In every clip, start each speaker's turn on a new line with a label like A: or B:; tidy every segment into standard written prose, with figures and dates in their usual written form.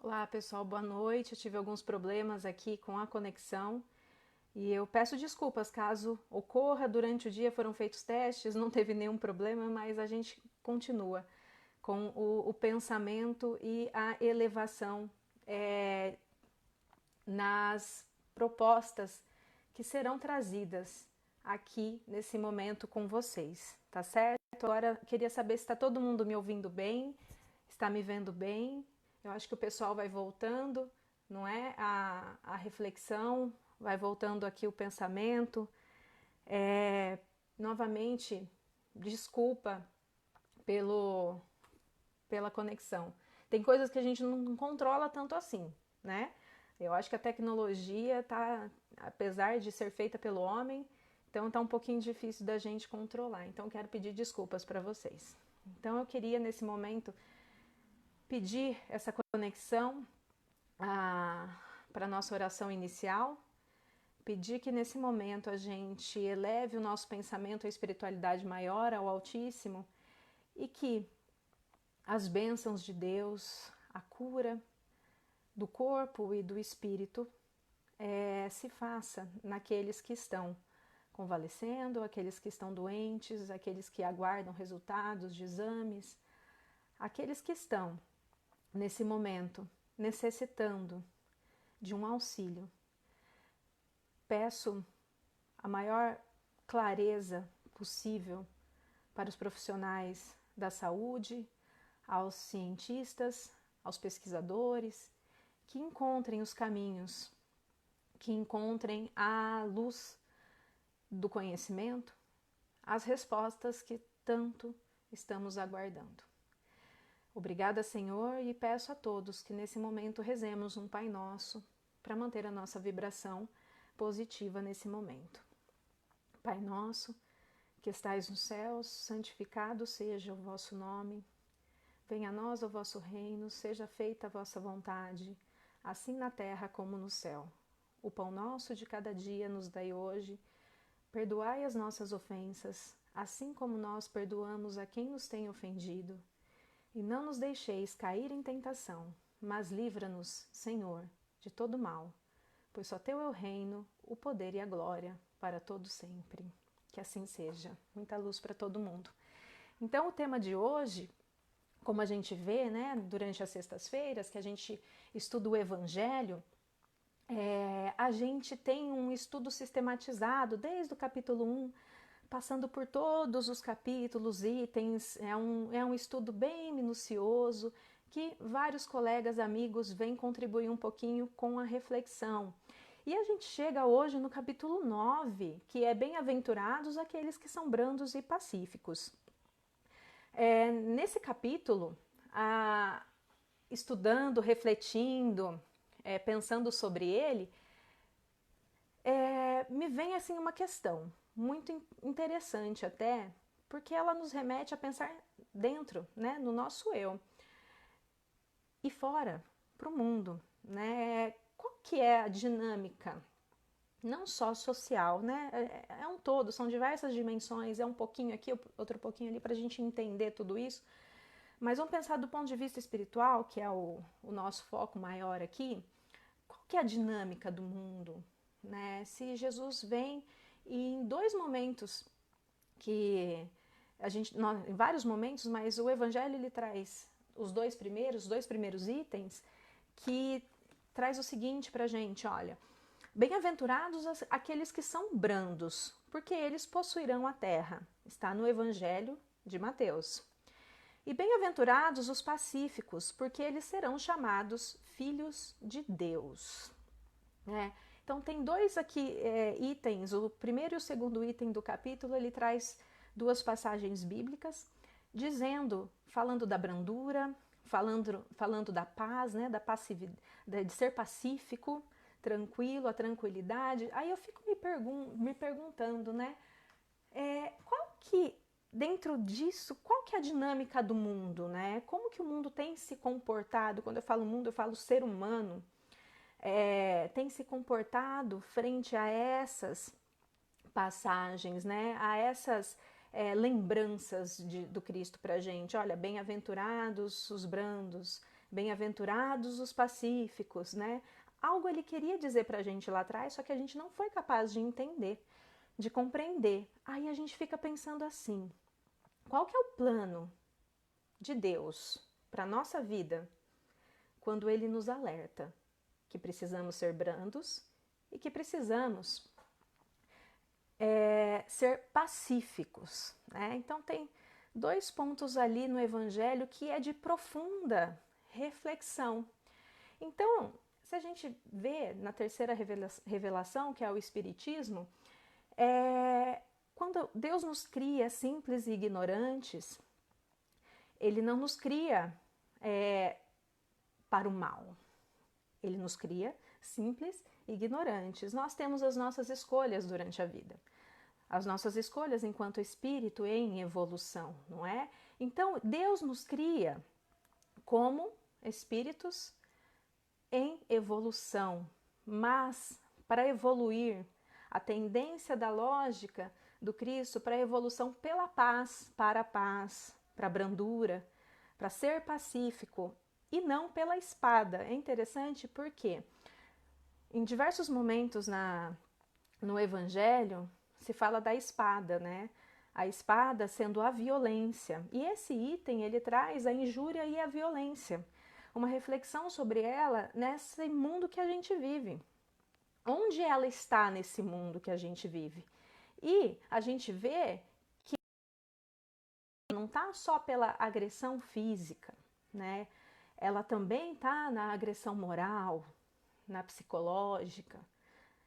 A: Olá pessoal, boa noite. Eu tive alguns problemas aqui com a conexão e eu peço desculpas caso ocorra. Durante o dia foram feitos testes, não teve nenhum problema, mas a gente continua com o pensamento e a elevação nas propostas que serão trazidas aqui nesse momento com vocês, tá certo? Agora queria saber se está todo mundo me ouvindo bem, está me vendo bem. Eu acho que o pessoal vai voltando, não é? A reflexão, vai voltando aqui o pensamento. Novamente, desculpa pelo, pela conexão. Tem coisas que a gente não controla tanto assim, né? Eu acho que a tecnologia tá, apesar de ser feita pelo homem, então tá um pouquinho difícil da gente controlar. Então quero pedir desculpas para vocês. Então eu queria nesse momento pedir essa conexão para a nossa oração inicial, pedir que nesse momento a gente eleve o nosso pensamento à espiritualidade maior, ao Altíssimo, e que as bênçãos de Deus, a cura do corpo e do espírito se faça naqueles que estão convalescendo, aqueles que estão doentes, aqueles que aguardam resultados de exames, aqueles que estão nesse momento necessitando de um auxílio. Peço a maior clareza possível para os profissionais da saúde, aos cientistas, aos pesquisadores, que encontrem os caminhos, que encontrem a luz do conhecimento, as respostas que tanto estamos aguardando. Obrigada, Senhor, e peço a todos que nesse momento rezemos um Pai Nosso para manter a nossa vibração positiva nesse momento. Pai nosso, que estais nos céus, santificado seja o vosso nome. Venha a nós o vosso reino, seja feita a vossa vontade, assim na terra como no céu. O pão nosso de cada dia nos dai hoje. Perdoai as nossas ofensas, assim como nós perdoamos a quem nos tem ofendido. E não nos deixeis cair em tentação, mas livra-nos, Senhor, de todo mal, pois só teu é o reino, o poder e a glória, para todo sempre. Que assim seja. Muita luz para todo mundo. Então o tema de hoje, como a gente vê, né, durante as sextas-feiras, que a gente estuda o Evangelho, a gente tem um estudo sistematizado desde o capítulo 1, passando por todos os capítulos, itens, é um estudo bem minucioso, que vários colegas, amigos vêm contribuir um pouquinho com a reflexão. E a gente chega hoje no capítulo 9, que é bem-aventurados aqueles que são brandos e pacíficos. Nesse capítulo, estudando, refletindo, pensando sobre ele, me vem assim uma questão muito interessante até, porque ela nos remete a pensar dentro, né, no nosso eu e fora, para o mundo, né? Qual que é a dinâmica, não só social, né? É um todo, são diversas dimensões, é um pouquinho aqui, outro pouquinho ali para a gente entender tudo isso. Mas vamos pensar do ponto de vista espiritual, que é o nosso foco maior aqui. Qual que é a dinâmica do mundo, né? Se Jesus vem e em dois momentos que a gente, em vários momentos, mas o Evangelho ele traz os dois primeiros itens, que traz o seguinte para a gente, olha, bem-aventurados aqueles que são brandos, porque eles possuirão a terra. Está no Evangelho de Mateus. E bem-aventurados os pacíficos, porque eles serão chamados filhos de Deus. Então tem dois aqui itens, o primeiro e o segundo item do capítulo, ele traz duas passagens bíblicas, falando da brandura, falando da paz, né, da passividade, de ser pacífico, tranquilo, a tranquilidade. Aí eu fico me perguntando, né, qual que, dentro disso, qual que é a dinâmica do mundo, né? Como que o mundo tem se comportado? Quando eu falo mundo, eu falo ser humano. Tem se comportado frente a essas passagens, né? A essas lembranças do Cristo para a gente. Olha, bem-aventurados os brandos, Bem-aventurados os pacíficos, né? Algo ele queria dizer para a gente lá atrás, só que a gente não foi capaz de entender, de compreender. Aí a gente fica pensando assim, qual que é o plano de Deus para a nossa vida quando ele nos alerta que precisamos ser brandos e que precisamos ser pacíficos, né? Então tem 2 pontos ali no Evangelho que é de profunda reflexão. Então, se a gente vê na terceira revelação, que é o Espiritismo, quando Deus nos cria simples e ignorantes, Ele não nos cria para o mal. Ele nos cria simples e ignorantes. Nós temos as nossas escolhas durante a vida. As nossas escolhas enquanto espírito em evolução, não é? Então, Deus nos cria como espíritos em evolução, mas para evoluir, a tendência da lógica do Cristo para a evolução pela paz, para a paz, para a brandura, para ser pacífico e não pela espada. É interessante porque em diversos momentos no Evangelho se fala da espada, né? A espada sendo a violência. E esse item ele traz a injúria e a violência. Uma reflexão sobre ela nesse mundo que a gente vive. Onde ela está nesse mundo que a gente vive? E a gente vê que não está só pela agressão física, né? Ela também está na agressão moral, na psicológica,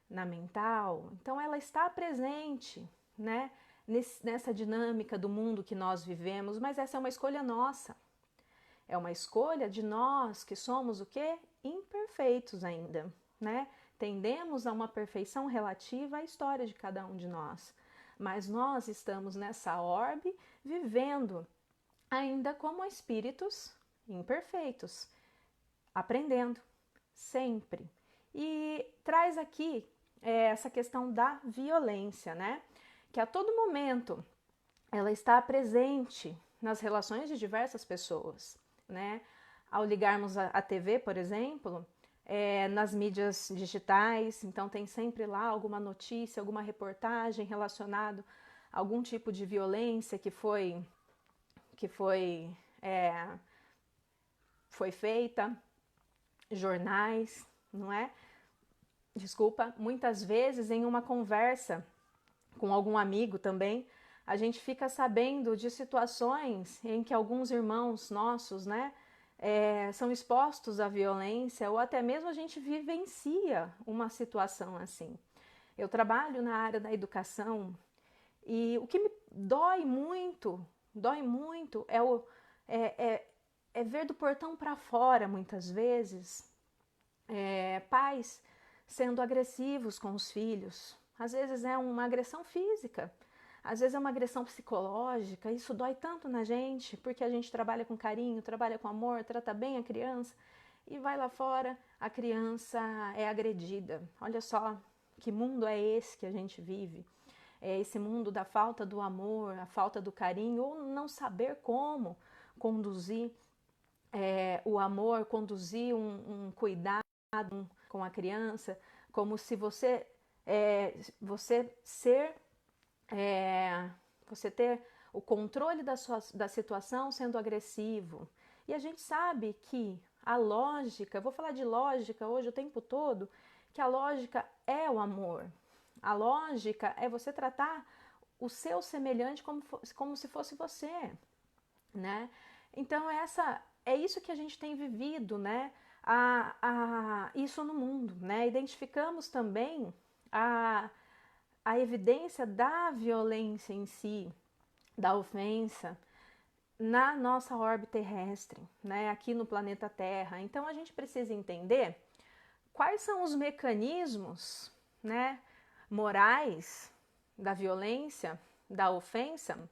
A: na mental. Então ela está presente, né? Nessa dinâmica do mundo que nós vivemos, mas essa é uma escolha nossa. É uma escolha de nós que somos o quê? Imperfeitos ainda, né? Tendemos a uma perfeição relativa à história de cada um de nós. Mas nós estamos nessa orbe vivendo ainda como espíritos imperfeitos, aprendendo sempre. E traz aqui essa questão da violência, né? Que a todo momento ela está presente nas relações de diversas pessoas, né? Ao ligarmos a TV, por exemplo, nas mídias digitais, então tem sempre lá alguma notícia, alguma reportagem relacionado a algum tipo de violência que foi feita, jornais, não é? Desculpa, muitas vezes em uma conversa com algum amigo também, a gente fica sabendo de situações em que alguns irmãos nossos, né, são expostos à violência ou até mesmo a gente vivencia uma situação assim. Eu trabalho na área da educação e o que me dói muito é ver do portão para fora, muitas vezes, pais sendo agressivos com os filhos. Às vezes é uma agressão física, às vezes é uma agressão psicológica. Isso dói tanto na gente, porque a gente trabalha com carinho, trabalha com amor, trata bem a criança e vai lá fora, a criança é agredida. Olha só que mundo é esse que a gente vive. É esse mundo da falta do amor, a falta do carinho, ou não saber como conduzir o amor, conduzir um cuidado com a criança, como se você ter o controle da situação sendo agressivo. E a gente sabe que a lógica, eu vou falar de lógica hoje o tempo todo, que a lógica é o amor. A lógica é você tratar o seu semelhante como se fosse você, né? Então é isso que a gente tem vivido, né? Isso no mundo, né? Identificamos também a evidência da violência em si, da ofensa, na nossa órbita terrestre, né? Aqui no planeta Terra. Então a gente precisa entender quais são os mecanismos, né, morais da violência, da ofensa,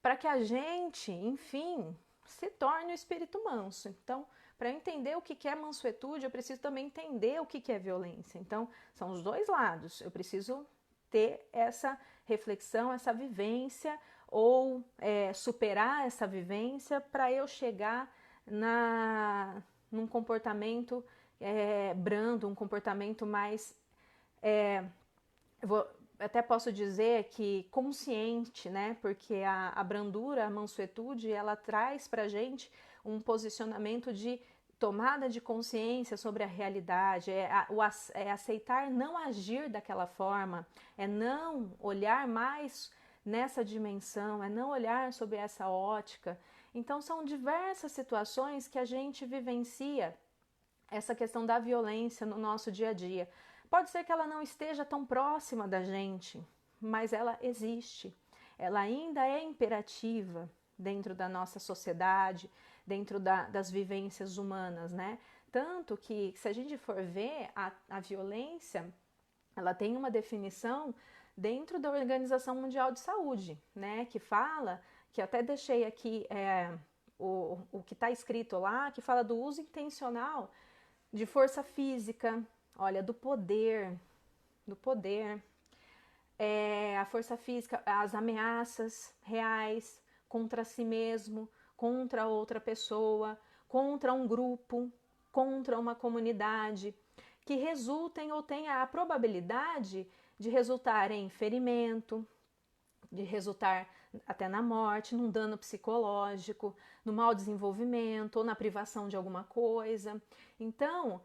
A: para que a gente, enfim, se torne o espírito manso. Então, para eu entender o que é mansuetude, eu preciso também entender o que é violência. Então, são os dois lados. Eu preciso ter essa reflexão, essa vivência, ou superar essa vivência para eu chegar num comportamento brando, um comportamento mais, até posso dizer que consciente, né? Porque a brandura, a mansuetude, ela traz pra gente um posicionamento de tomada de consciência sobre a realidade, é aceitar não agir daquela forma, é não olhar mais nessa dimensão, é não olhar sob essa ótica. Então são diversas situações que a gente vivencia essa questão da violência no nosso dia a dia. Pode ser que ela não esteja tão próxima da gente, mas ela existe. Ela ainda é imperativa dentro da nossa sociedade, dentro das vivências humanas, né? Tanto que, se a gente for ver, a violência, ela tem uma definição dentro da Organização Mundial de Saúde, né? Que fala, que eu até deixei aqui o que está escrito lá, que fala do uso intencional de força física, olha, do poder, a força física, as ameaças reais contra si mesmo, contra outra pessoa, contra um grupo, contra uma comunidade, que resultem ou tenha a probabilidade de resultar em ferimento, de resultar até na morte, num dano psicológico, no mau desenvolvimento ou na privação de alguma coisa. Então,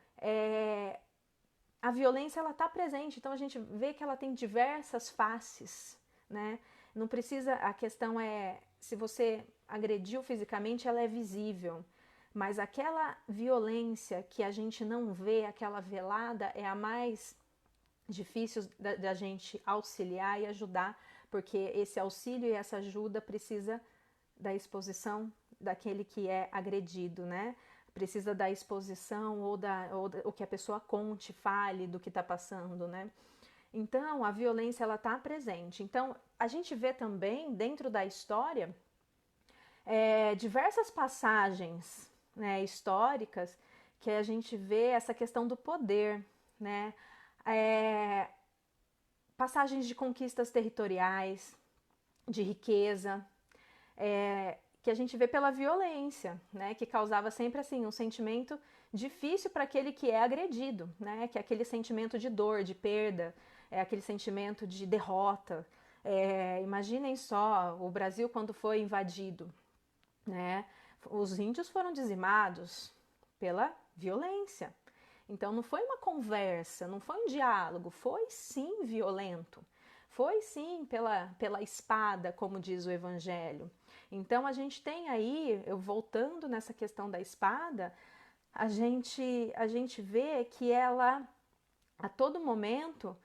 A: a violência ela está presente, então a gente vê que ela tem diversas faces, né? Não precisa, a questão é, se você agrediu fisicamente, ela é visível, mas aquela violência que a gente não vê, aquela velada, é a mais difícil da gente auxiliar e ajudar, porque esse auxílio e essa ajuda precisa da exposição daquele que é agredido, né? Precisa da exposição ou que a pessoa conte, fale do que está passando, né? Então, a violência, ela está presente. Então, a gente vê também, dentro da história, diversas passagens, né, históricas, que a gente vê essa questão do poder, né? Passagens de conquistas territoriais, de riqueza, que a gente vê pela violência, né, que causava sempre assim um sentimento difícil para aquele que é agredido, né, que é aquele sentimento de dor, de perda, aquele sentimento de derrota. Imaginem só o Brasil quando foi invadido, né, os índios foram dizimados pela violência. Então não foi uma conversa, não foi um diálogo, foi sim violento. Foi sim pela espada, como diz o Evangelho. Então a gente tem aí, eu voltando nessa questão da espada, a gente vê que ela, a todo momento,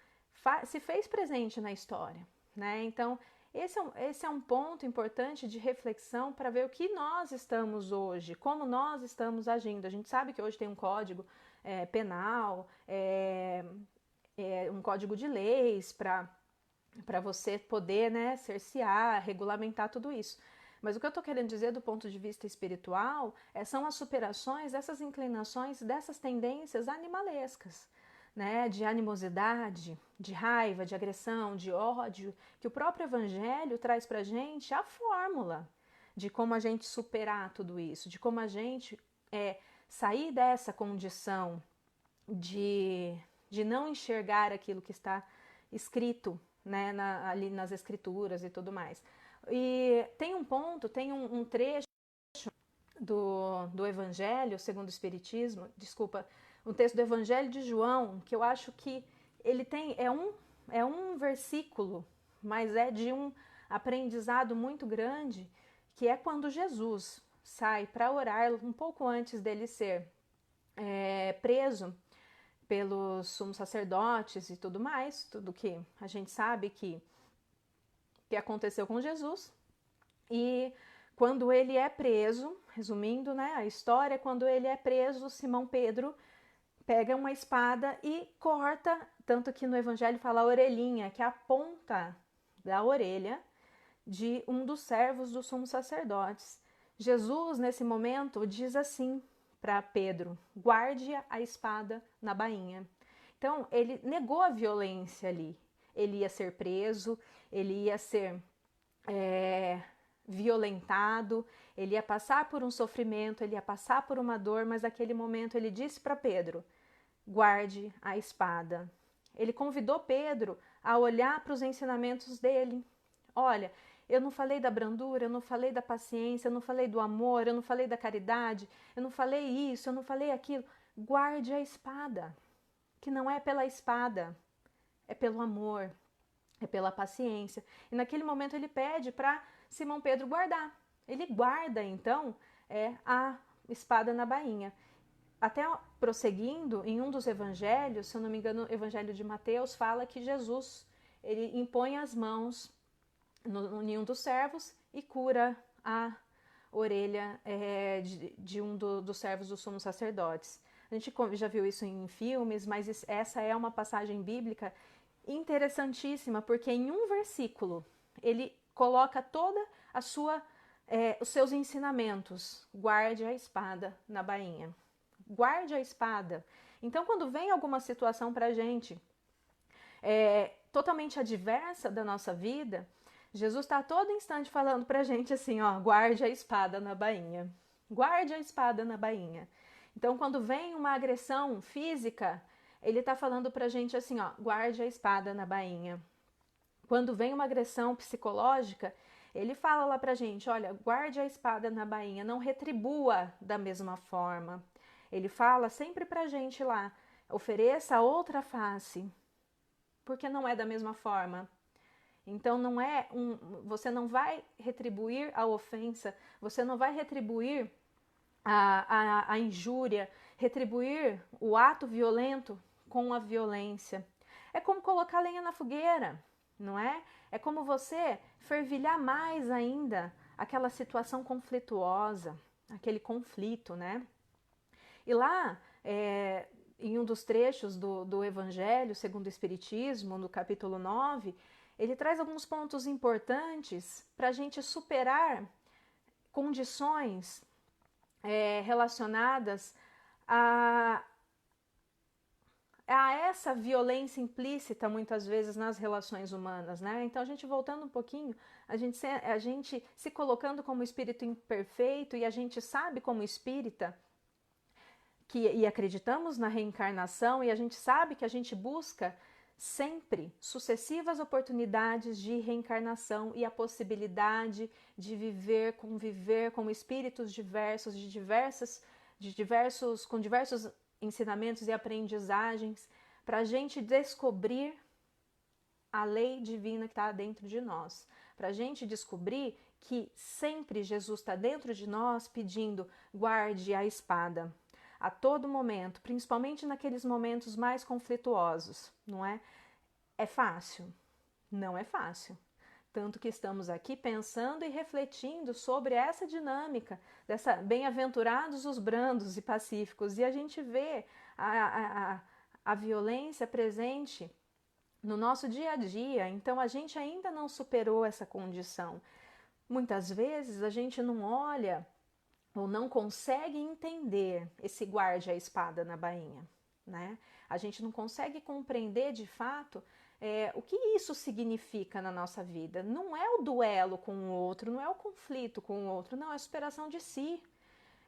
A: se fez presente na história, né? Então esse é um ponto importante de reflexão para ver o que nós estamos hoje, como nós estamos agindo. A gente sabe que hoje tem um código penal, um código de leis para você poder, né, cercear, regulamentar tudo isso. Mas o que eu estou querendo dizer do ponto de vista espiritual são as superações dessas inclinações, dessas tendências animalescas, né, de animosidade, de raiva, de agressão, de ódio, que o próprio Evangelho traz para a gente a fórmula de como a gente superar tudo isso, de como a gente sair dessa condição de não enxergar aquilo que está escrito, né, ali nas escrituras e tudo mais. E tem um ponto, tem um trecho do Evangelho segundo o Espiritismo, um texto do Evangelho de João, que eu acho que ele tem, é um versículo, mas é de um aprendizado muito grande, que é quando Jesus sai para orar um pouco antes dele ser preso pelos sumos sacerdotes e tudo mais, tudo que a gente sabe que aconteceu com Jesus. E quando ele é preso, resumindo, né, a história, quando ele é preso, Simão Pedro pega uma espada e corta, tanto que no Evangelho fala a orelhinha, que é a ponta da orelha de um dos servos dos sumos sacerdotes. Jesus, nesse momento, diz assim para Pedro: guarde a espada na bainha. Então, ele negou a violência ali. Ele ia ser preso, ele ia ser violentado, Ele ia passar por um sofrimento, ele ia passar por uma dor, mas naquele momento ele disse para Pedro: guarde a espada. Ele convidou Pedro a olhar para os ensinamentos dele. Olha, eu não falei da brandura, eu não falei da paciência, eu não falei do amor, eu não falei da caridade, eu não falei isso, eu não falei aquilo. Guarde a espada, que não é pela espada, é pelo amor, é pela paciência. E naquele momento ele pede para Simão Pedro guardar. Ele guarda, então, a espada na bainha. Até prosseguindo, em um dos evangelhos, se eu não me engano, o evangelho de Mateus, fala que Jesus, ele impõe as mãos em um dos servos e cura a orelha de um dos servos dos sumos sacerdotes. A gente já viu isso em filmes, mas essa é uma passagem bíblica interessantíssima, porque em um versículo ele coloca toda os seus ensinamentos. Guarde a espada na bainha. Guarde a espada. Então, quando vem alguma situação para a gente totalmente adversa da nossa vida, Jesus está a todo instante falando para a gente assim, ó, guarde a espada na bainha. Guarde a espada na bainha. Então, quando vem uma agressão física, ele está falando para a gente assim, ó, guarde a espada na bainha. Quando vem uma agressão psicológica, ele fala lá para a gente, olha, guarde a espada na bainha, não retribua da mesma forma. Ele fala sempre para a gente lá, ofereça outra face, porque não é da mesma forma. Então você não vai retribuir a ofensa, você não vai retribuir a injúria, retribuir o ato violento com a violência. É como colocar lenha na fogueira, não é? É como você fervilhar mais ainda aquela situação conflituosa, aquele conflito, né? E lá, em um dos trechos do Evangelho segundo o Espiritismo, no capítulo 9, ele traz alguns pontos importantes para a gente superar condições relacionadas a essa violência implícita muitas vezes nas relações humanas, né? Então a gente voltando um pouquinho, a gente se colocando como espírito imperfeito e a gente sabe como espírita e acreditamos na reencarnação e a gente sabe que a gente busca sempre sucessivas oportunidades de reencarnação e a possibilidade de conviver com espíritos diversos, com diversos ensinamentos e aprendizagens, para a gente descobrir a lei divina que está dentro de nós, para a gente descobrir que sempre Jesus está dentro de nós pedindo, guarde a espada. A todo momento, principalmente naqueles momentos mais conflituosos, não é? É fácil? Não é fácil. Tanto que estamos aqui pensando e refletindo sobre essa dinâmica, dessa bem-aventurados os brandos e pacíficos, e a gente vê a violência presente no nosso dia a dia, então a gente ainda não superou essa condição. Muitas vezes a gente não olha ou não consegue entender esse guarde a espada na bainha, né? A gente não consegue compreender de fato o que isso significa na nossa vida. Não é o duelo com o outro, não é o conflito com o outro, não, é a superação de si.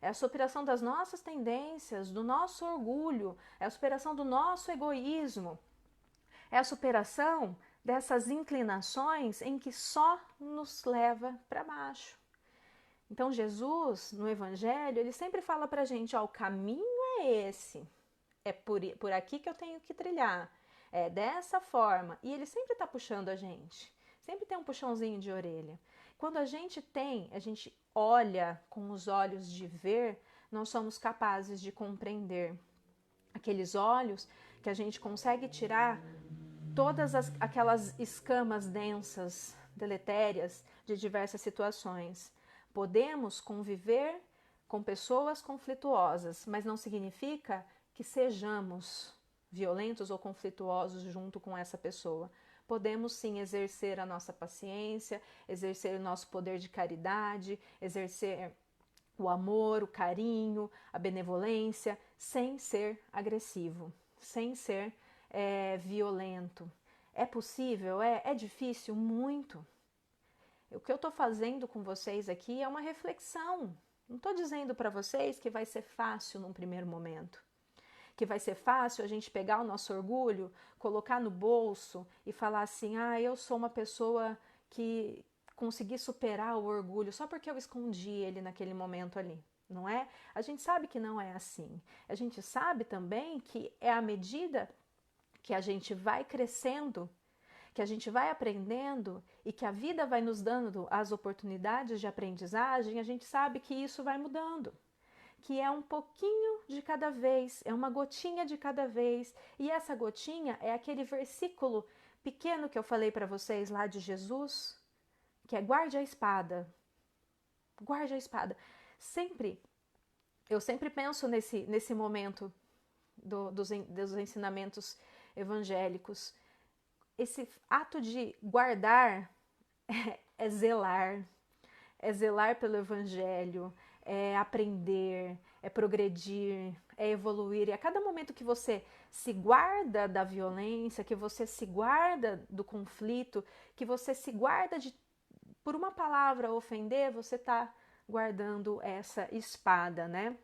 A: É a superação das nossas tendências, do nosso orgulho, é a superação do nosso egoísmo, é a superação dessas inclinações em que só nos leva para baixo. Então Jesus, no Evangelho, ele sempre fala para a gente, ó, o caminho é esse, é por aqui que eu tenho que trilhar, é dessa forma. E ele sempre está puxando a gente, sempre tem um puxãozinho de orelha. Quando a gente olha com os olhos de ver, nós somos capazes de compreender. Aqueles olhos que a gente consegue tirar todas aquelas escamas densas, deletérias de diversas situações. Podemos conviver com pessoas conflituosas, mas não significa que sejamos violentos ou conflituosos junto com essa pessoa. Podemos sim exercer a nossa paciência, exercer o nosso poder de caridade, exercer o amor, o carinho, a benevolência, sem ser agressivo, sem ser violento. É possível? É difícil? Muito. O que eu estou fazendo com vocês aqui é uma reflexão. Não estou dizendo para vocês que vai ser fácil num primeiro momento. Que vai ser fácil a gente pegar o nosso orgulho, colocar no bolso e falar assim, eu sou uma pessoa que consegui superar o orgulho só porque eu escondi ele naquele momento ali, não é? A gente sabe que não é assim. A gente sabe também que é à medida que a gente vai crescendo, que a gente vai aprendendo e que a vida vai nos dando as oportunidades de aprendizagem, a gente sabe que isso vai mudando. Que é um pouquinho de cada vez, é uma gotinha de cada vez. E essa gotinha é aquele versículo pequeno que eu falei para vocês lá de Jesus, que é guarde a espada. Guarde a espada. Eu sempre penso nesse momento dos ensinamentos evangélicos. Esse ato de guardar é zelar pelo evangelho, é aprender, é progredir, é evoluir. E a cada momento que você se guarda da violência, que você se guarda do conflito, que você se guarda de, por uma palavra, ofender, você está guardando essa espada, né?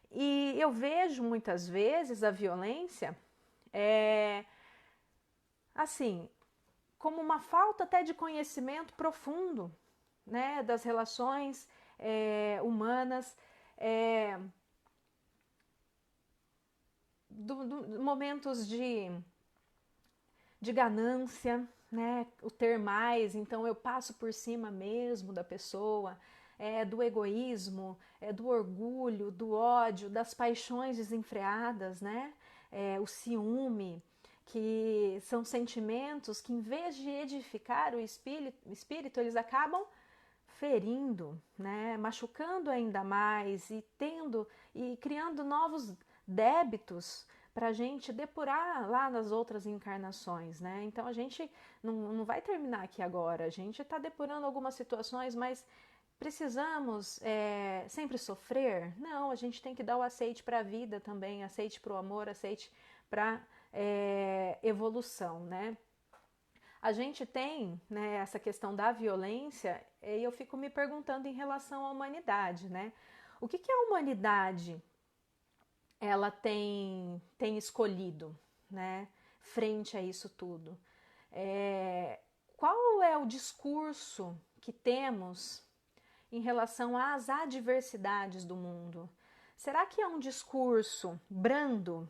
A: E eu vejo muitas vezes a violência assim, como uma falta até de conhecimento profundo, né, das relações humanas, momentos de ganância, né, o ter mais, então eu passo por cima mesmo da pessoa, do egoísmo, do orgulho, do ódio, das paixões desenfreadas, né, o ciúme, que são sentimentos que, em vez de edificar o espírito, eles acabam ferindo, né, machucando ainda mais e criando novos débitos para a gente depurar lá nas outras encarnações, né? Então a gente não vai terminar aqui agora, a gente está depurando algumas situações, mas precisamos sempre sofrer? Não, a gente tem que dar o aceite para a vida também, aceite para o amor, aceite para evolução, né? A gente tem, né, essa questão da violência e eu fico me perguntando em relação à humanidade, né? O que a humanidade ela tem escolhido, né, frente a isso tudo? Qual é o discurso que temos em relação às adversidades do mundo? Será que é um discurso brando?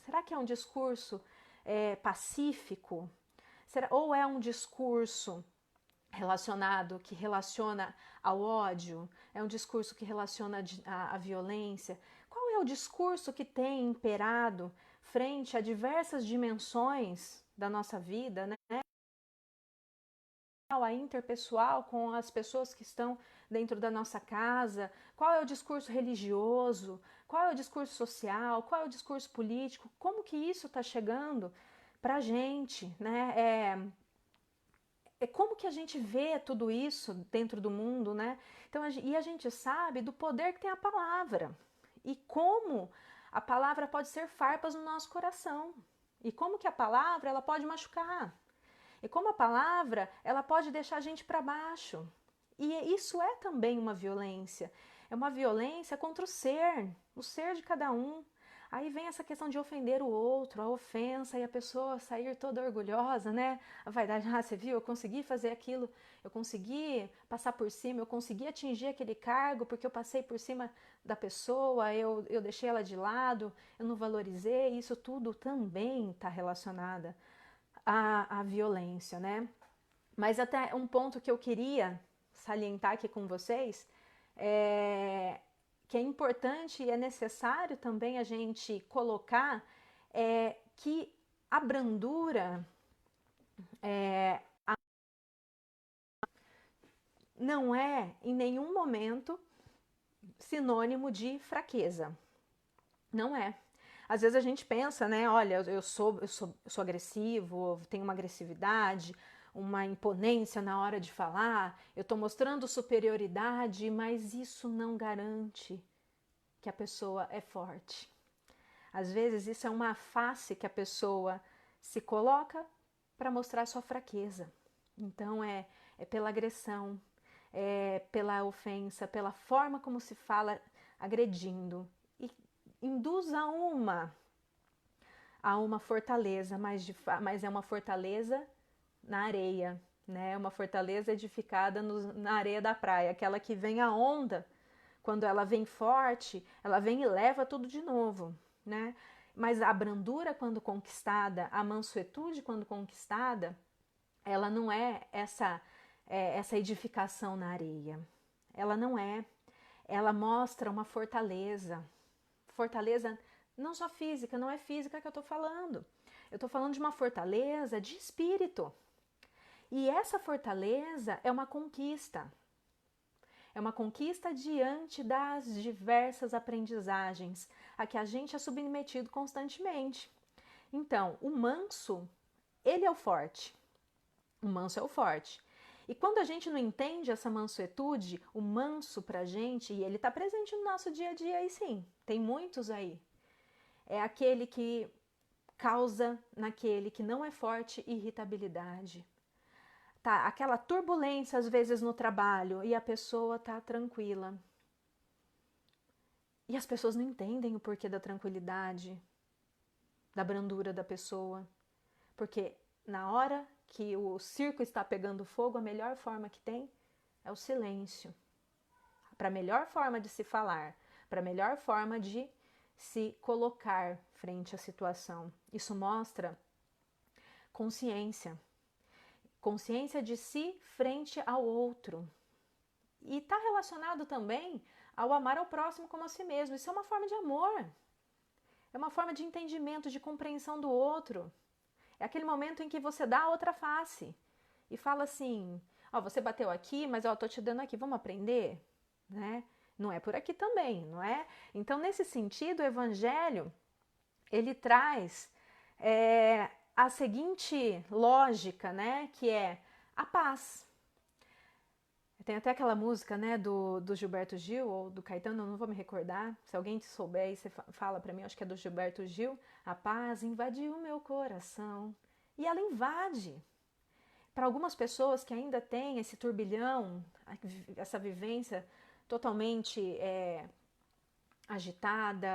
A: Será que é um discurso pacífico? Ou é um discurso que relaciona ao ódio? É um discurso que relaciona à violência? Qual é o discurso que tem imperado frente a diversas dimensões da nossa vida, né? A interpessoal com as pessoas que estão dentro da nossa casa? Qual é o discurso religioso? Qual é o discurso social? Qual é o discurso político? Como que isso está chegando para a gente, né? Como que a gente vê tudo isso dentro do mundo, né? Então, e a gente sabe do poder que tem a palavra e como a palavra pode ser farpas no nosso coração e como que a palavra ela pode machucar e como a palavra ela pode deixar a gente para baixo. E isso é também uma violência. É uma violência contra o ser de cada um. Aí vem essa questão de ofender o outro, a ofensa e a pessoa sair toda orgulhosa, né? A vaidade, você viu, eu consegui fazer aquilo, eu consegui passar por cima, eu consegui atingir aquele cargo porque eu passei por cima da pessoa, eu deixei ela de lado, eu não valorizei. Isso tudo também está relacionado à violência, né? Mas até um ponto que eu queria salientar aqui com vocês que é importante e é necessário também a gente colocar que a brandura não é em nenhum momento sinônimo de fraqueza. Não é. Às vezes a gente pensa, né? Olha, eu sou agressivo, tenho uma agressividade, uma imponência na hora de falar, eu estou mostrando superioridade, mas isso não garante que a pessoa é forte. Às vezes isso é uma face que a pessoa se coloca para mostrar sua fraqueza. Então é é pela agressão, é pela ofensa, pela forma como se fala agredindo. E induz a uma fortaleza, mas é uma fortaleza na areia, né? Uma fortaleza edificada na areia da praia, aquela que vem a onda, quando ela vem forte, ela vem e leva tudo de novo, né? Mas a brandura, quando conquistada, a mansuetude, quando conquistada, ela não é essa edificação na areia. Ela não é. Ela mostra uma fortaleza. Fortaleza não só física, não é física que eu estou falando. Eu estou falando de uma fortaleza de espírito. E essa fortaleza é uma conquista. É uma conquista diante das diversas aprendizagens a que a gente é submetido constantemente. Então, o manso, ele é o forte. O manso é o forte. E quando a gente não entende essa mansuetude, o manso pra gente, e ele está presente no nosso dia a dia aí sim, tem muitos aí. É aquele que causa naquele que não é forte irritabilidade. Tá, aquela turbulência às vezes no trabalho e a pessoa tá tranquila. E as pessoas não entendem o porquê da tranquilidade, da brandura da pessoa. Porque na hora que o circo está pegando fogo, a melhor forma que tem é o silêncio. Para a melhor forma de se falar, para a melhor forma de se colocar frente à situação. Isso mostra consciência. Consciência de si frente ao outro. E está relacionado também ao amar ao próximo como a si mesmo. Isso é uma forma de amor. É uma forma de entendimento, de compreensão do outro. É aquele momento em que você dá a outra face e fala assim, ó, você bateu aqui, mas eu tô te dando aqui, vamos aprender? Né? Não é por aqui também, não é? Então, nesse sentido, o Evangelho, ele traz a seguinte lógica, né? Que é a paz. Tem até aquela música, né, do Gilberto Gil, ou do Caetano, eu não vou me recordar. Se alguém te souber aí, você fala pra mim, acho que é do Gilberto Gil. A paz invadiu meu coração. E ela invade. Para algumas pessoas que ainda têm esse turbilhão, essa vivência totalmente agitada,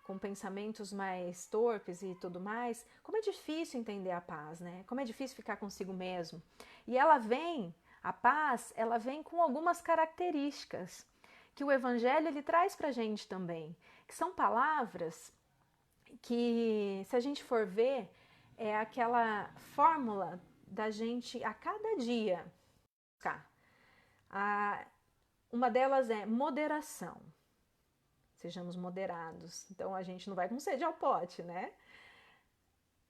A: com pensamentos mais torpes e tudo mais, como é difícil entender a paz, né? Como é difícil ficar consigo mesmo. E ela vem, a paz, ela vem com algumas características que o Evangelho ele traz para a gente também, que são palavras que, se a gente for ver, é aquela fórmula da gente a cada dia buscar. Uma delas é moderação. Sejamos moderados. Então a gente não vai com sede ao pote, né?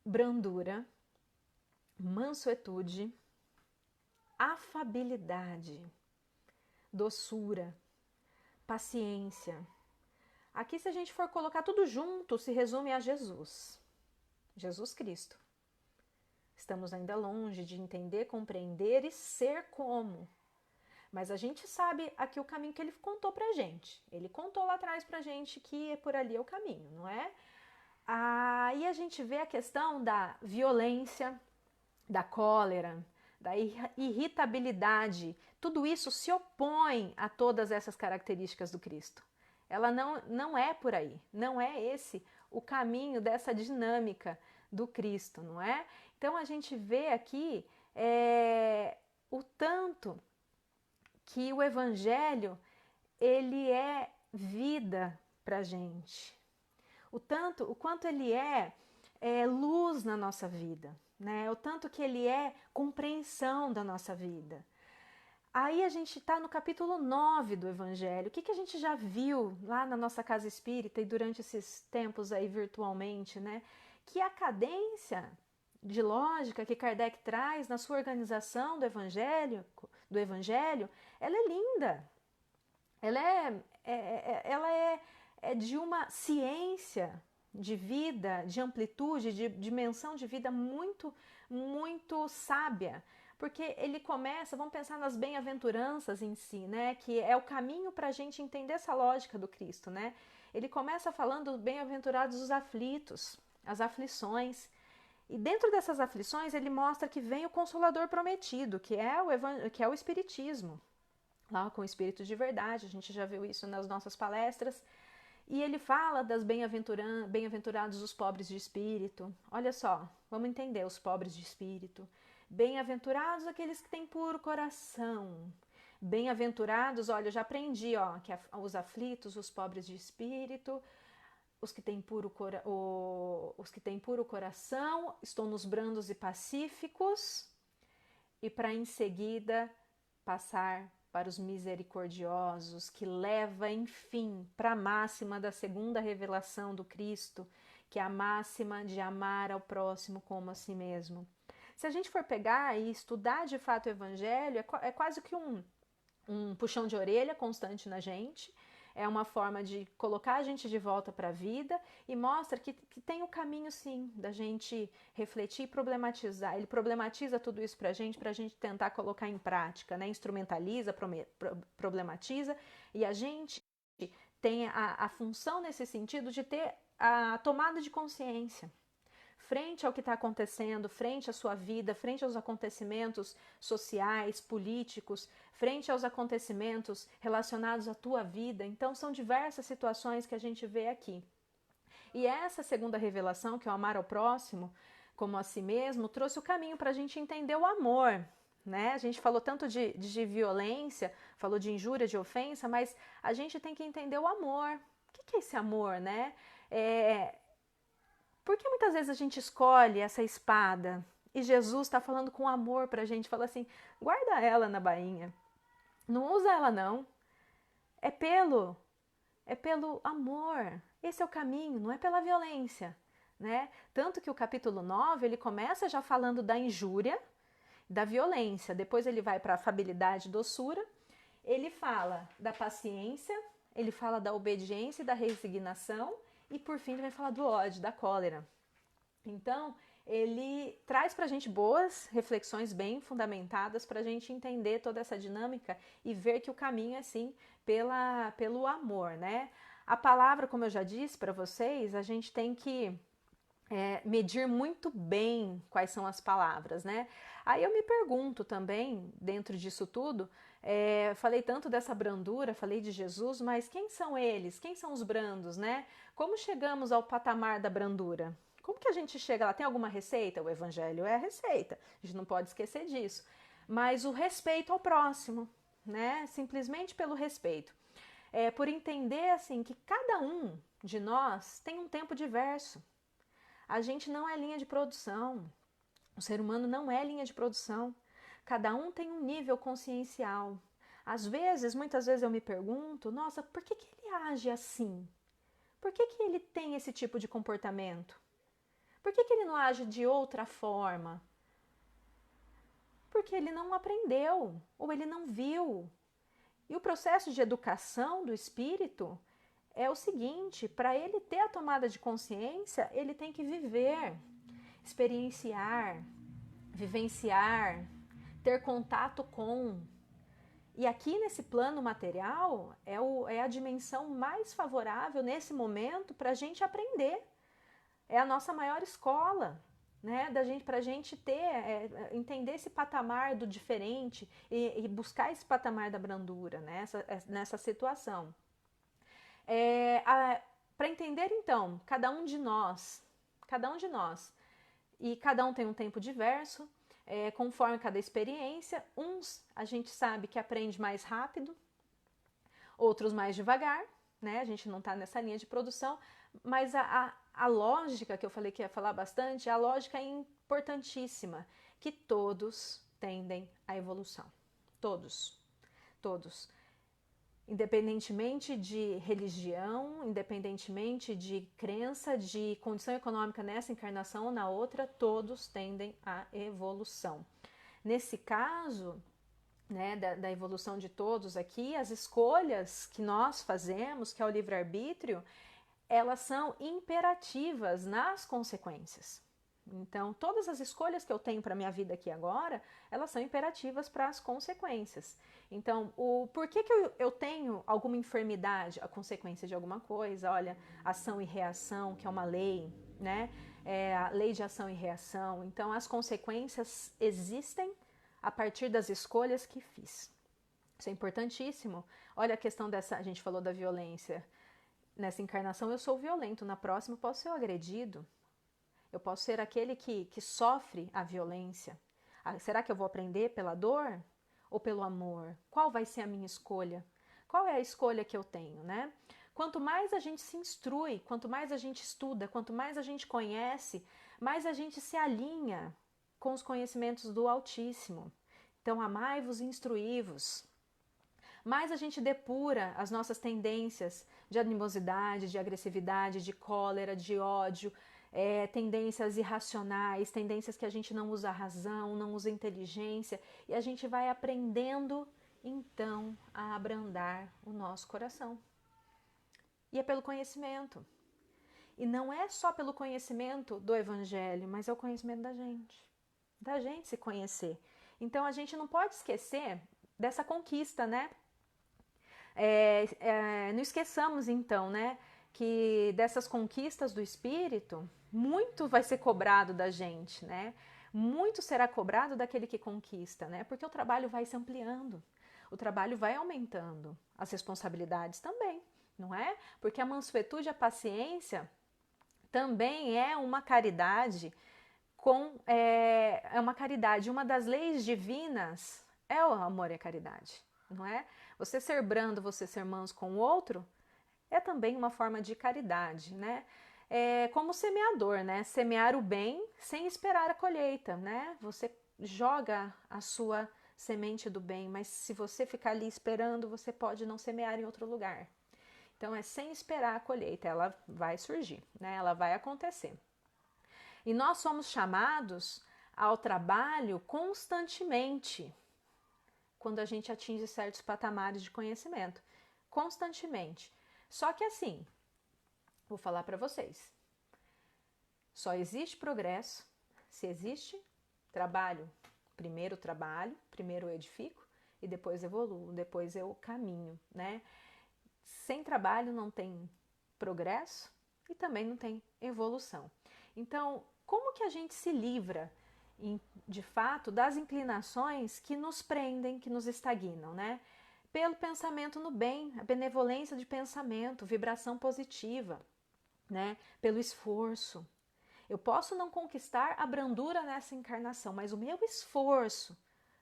A: Brandura, mansuetude, afabilidade, doçura, paciência. Aqui, se a gente for colocar tudo junto, se resume a Jesus. Jesus Cristo. Estamos ainda longe de entender, compreender e ser como. Mas a gente sabe aqui o caminho que ele contou pra gente. Ele contou lá atrás pra gente que por ali é o caminho, não é? Aí a gente vê a questão da violência, da cólera, da irritabilidade. Tudo isso se opõe a todas essas características do Cristo. Ela não é por aí, não é esse o caminho dessa dinâmica do Cristo, não é? Então a gente vê aqui o tanto que o Evangelho ele é vida pra gente. O quanto ele é luz na nossa vida, né? O tanto que ele é compreensão da nossa vida. Aí a gente está no capítulo 9 do Evangelho. O que a gente já viu lá na nossa casa espírita e durante esses tempos aí virtualmente, né? Que a cadência de lógica que Kardec traz na sua organização do Evangelho, ela é linda. Ela é de uma ciência de vida, de amplitude, de dimensão de vida muito, muito sábia. Porque ele começa, vamos pensar nas bem-aventuranças em si, né? Que é o caminho para a gente entender essa lógica do Cristo, né? Ele começa falando bem-aventurados os aflitos, as aflições. E dentro dessas aflições, ele mostra que vem o Consolador prometido, que é o Espiritismo, lá com o Espírito de verdade, a gente já viu isso nas nossas palestras. E ele fala das bem-aventurados os pobres de espírito. Olha só, vamos entender os pobres de espírito. Bem-aventurados aqueles que têm puro coração. Bem-aventurados, olha, eu já aprendi, ó, que os aflitos, os pobres de espírito, os que têm puro coração, estão nos brandos e pacíficos, e para em seguida passar para os misericordiosos, que leva, enfim, para a máxima da segunda revelação do Cristo, que é a máxima de amar ao próximo como a si mesmo. Se a gente for pegar e estudar de fato o Evangelho, é quase que um puxão de orelha constante na gente, é uma forma de colocar a gente de volta para a vida e mostra que tem o caminho, sim, da gente refletir e problematizar. Ele problematiza tudo isso para a gente tentar colocar em prática, né? Instrumentaliza, problematiza, e a gente tem a função nesse sentido de ter a tomada de consciência frente ao que está acontecendo, frente à sua vida, frente aos acontecimentos sociais, políticos, frente aos acontecimentos relacionados à tua vida. Então, são diversas situações que a gente vê aqui. E essa segunda revelação, que é o amar ao próximo como a si mesmo, trouxe o caminho para a gente entender o amor, né? A gente falou tanto de violência, falou de injúria, de ofensa, mas a gente tem que entender o amor. O que é esse amor, né? Por que muitas vezes a gente escolhe essa espada e Jesus está falando com amor para a gente, fala assim, guarda ela na bainha, não usa ela não, é pelo amor, esse é o caminho, não é pela violência, né? Tanto que o capítulo 9, ele começa já falando da injúria, da violência, depois ele vai para a afabilidade e doçura, ele fala da paciência, ele fala da obediência e da resignação, e por fim ele vai falar do ódio, da cólera. Então, ele traz para a gente boas reflexões bem fundamentadas para a gente entender toda essa dinâmica e ver que o caminho é sim pelo amor, né? A palavra, como eu já disse para vocês, a gente tem que medir muito bem quais são as palavras, né? Aí eu me pergunto também, dentro disso tudo, falei tanto dessa brandura, falei de Jesus, mas quem são eles? Quem são os brandos, né? Como chegamos ao patamar da brandura? Como que a gente chega lá? Tem alguma receita? O Evangelho é a receita, a gente não pode esquecer disso. Mas o respeito ao próximo, né? Simplesmente pelo respeito. Por entender, assim, que cada um de nós tem um tempo diverso. A gente não é linha de produção. O ser humano não é linha de produção. Cada um tem um nível consciencial. Às vezes, muitas vezes eu me pergunto, nossa, por que ele age assim? Por que ele tem esse tipo de comportamento? Por que ele não age de outra forma? Porque ele não aprendeu, ou ele não viu. E o processo de educação do espírito é o seguinte, para ele ter a tomada de consciência, ele tem que viver, experienciar, vivenciar, ter contato com. E aqui nesse plano material é a dimensão mais favorável nesse momento para a gente aprender. É a nossa maior escola, né? Para a gente entender esse patamar do diferente e buscar esse patamar da brandura, né? Nessa situação. Para entender então, cada um de nós, e cada um tem um tempo diverso, conforme cada experiência, uns a gente sabe que aprende mais rápido, outros mais devagar, né? A gente não está nessa linha de produção, mas a lógica que eu falei que ia falar bastante, a lógica é importantíssima, que todos tendem à evolução. Todos. Independentemente de religião, independentemente de crença, de condição econômica nessa encarnação ou na outra, todos tendem à evolução. Nesse caso, né, da evolução de todos aqui, as escolhas que nós fazemos, que é o livre-arbítrio, elas são imperativas nas consequências. Então, todas as escolhas que eu tenho para a minha vida aqui agora, elas são imperativas para as consequências. Então, por que eu tenho alguma enfermidade? A consequência de alguma coisa, olha, ação e reação, que é uma lei, né? A lei de ação e reação. Então, as consequências existem a partir das escolhas que fiz. Isso é importantíssimo. Olha a questão dessa, a gente falou da violência. Nessa encarnação eu sou violento, na próxima eu posso ser o agredido. Eu posso ser aquele que sofre a violência. Será que eu vou aprender pela dor ou pelo amor? Qual vai ser a minha escolha? Qual é a escolha que eu tenho, né? Quanto mais a gente se instrui, quanto mais a gente estuda, quanto mais a gente conhece, mais a gente se alinha com os conhecimentos do Altíssimo. Então, amai-vos e instruí-vos. Mais a gente depura as nossas tendências de animosidade, de agressividade, de cólera, de ódio, tendências irracionais, tendências que a gente não usa a razão, não usa a inteligência, e a gente vai aprendendo, então, a abrandar o nosso coração. E é pelo conhecimento. E não é só pelo conhecimento do Evangelho, mas é o conhecimento da gente se conhecer. Então, a gente não pode esquecer dessa conquista, né? Não esqueçamos, então, né, que dessas conquistas do Espírito, muito vai ser cobrado da gente, né? Muito será cobrado daquele que conquista, né? Porque o trabalho vai se ampliando, o trabalho vai aumentando, as responsabilidades também, não é? Porque a mansuetude, a paciência também é uma caridade, é uma caridade, uma das leis divinas é o amor e a caridade, não é? Você ser brando, você ser manso com o outro, é também uma forma de caridade, né? É como semeador, né? Semear o bem sem esperar a colheita, né? Você joga a sua semente do bem, mas se você ficar ali esperando, você pode não semear em outro lugar. Então, é sem esperar a colheita, ela vai surgir, né? Ela vai acontecer. E nós somos chamados ao trabalho constantemente, quando a gente atinge certos patamares de conhecimento, constantemente. Só que assim, vou falar para vocês, só existe progresso se existe trabalho. Primeiro eu edifico e depois evoluo, depois eu caminho, né? Sem trabalho não tem progresso e também não tem evolução. Então, como que a gente se livra, de fato, das inclinações que nos prendem, que nos estagnam, né? Pelo pensamento no bem, a benevolência de pensamento, vibração positiva, né? Pelo esforço. Eu posso não conquistar a brandura nessa encarnação, mas o meu esforço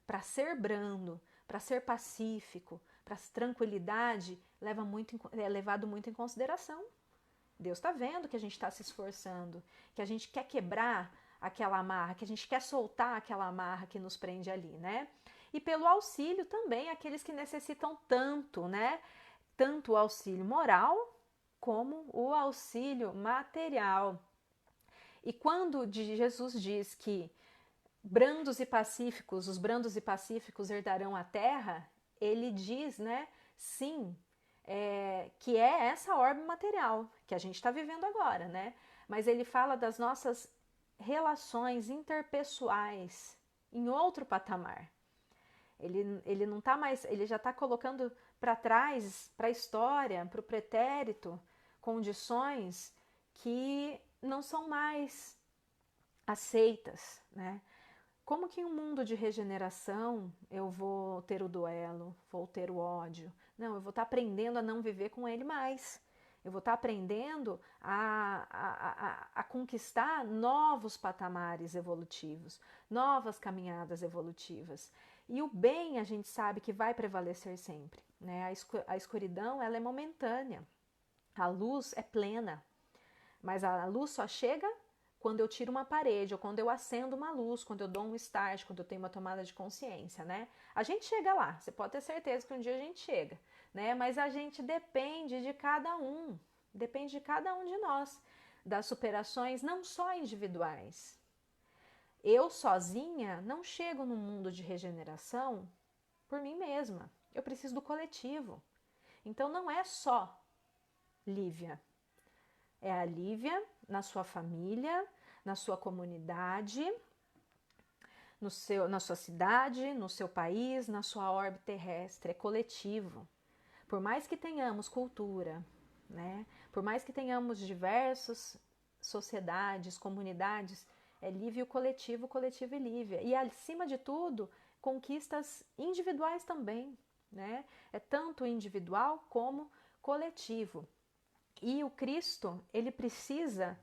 A: para ser brando, para ser pacífico, para tranquilidade, é levado muito em consideração. Deus está vendo que a gente está se esforçando, que a gente quer quebrar aquela amarra, que a gente quer soltar aquela amarra que nos prende ali, né? E pelo auxílio também, aqueles que necessitam tanto, né? Tanto o auxílio moral como o auxílio material. E quando Jesus diz que brandos e pacíficos, os brandos e pacíficos herdarão a terra, ele diz, né, sim, que é essa orbe material que a gente está vivendo agora, né? Mas ele fala das nossas relações interpessoais em outro patamar. Ele não está mais, ele já está colocando para trás, para a história, para o pretérito, condições que não são mais aceitas, né? Como que em um mundo de regeneração eu vou ter o duelo, vou ter o ódio? Não, eu vou estar aprendendo a não viver com ele mais. Eu vou estar aprendendo a conquistar novos patamares evolutivos, novas caminhadas evolutivas. E o bem a gente sabe que vai prevalecer sempre, né? A escuridão ela é momentânea, a luz é plena, mas a luz só chega quando eu tiro uma parede, ou quando eu acendo uma luz, quando eu dou um start, quando eu tenho uma tomada de consciência, né? A gente chega lá, você pode ter certeza que um dia a gente chega, né? Mas a gente depende de cada um de nós, das superações não só individuais. Eu sozinha não chego no mundo de regeneração por mim mesma, eu preciso do coletivo. Então não é só Lívia, é a Lívia na sua família, na sua comunidade, na sua cidade, no seu país, na sua orbe terrestre, é coletivo. Por mais que tenhamos cultura, né? Por mais que tenhamos diversos sociedades, comunidades, é Lívia e o coletivo e Lívia. E, acima de tudo, conquistas individuais também, né? É tanto individual como coletivo. E o Cristo, ele precisa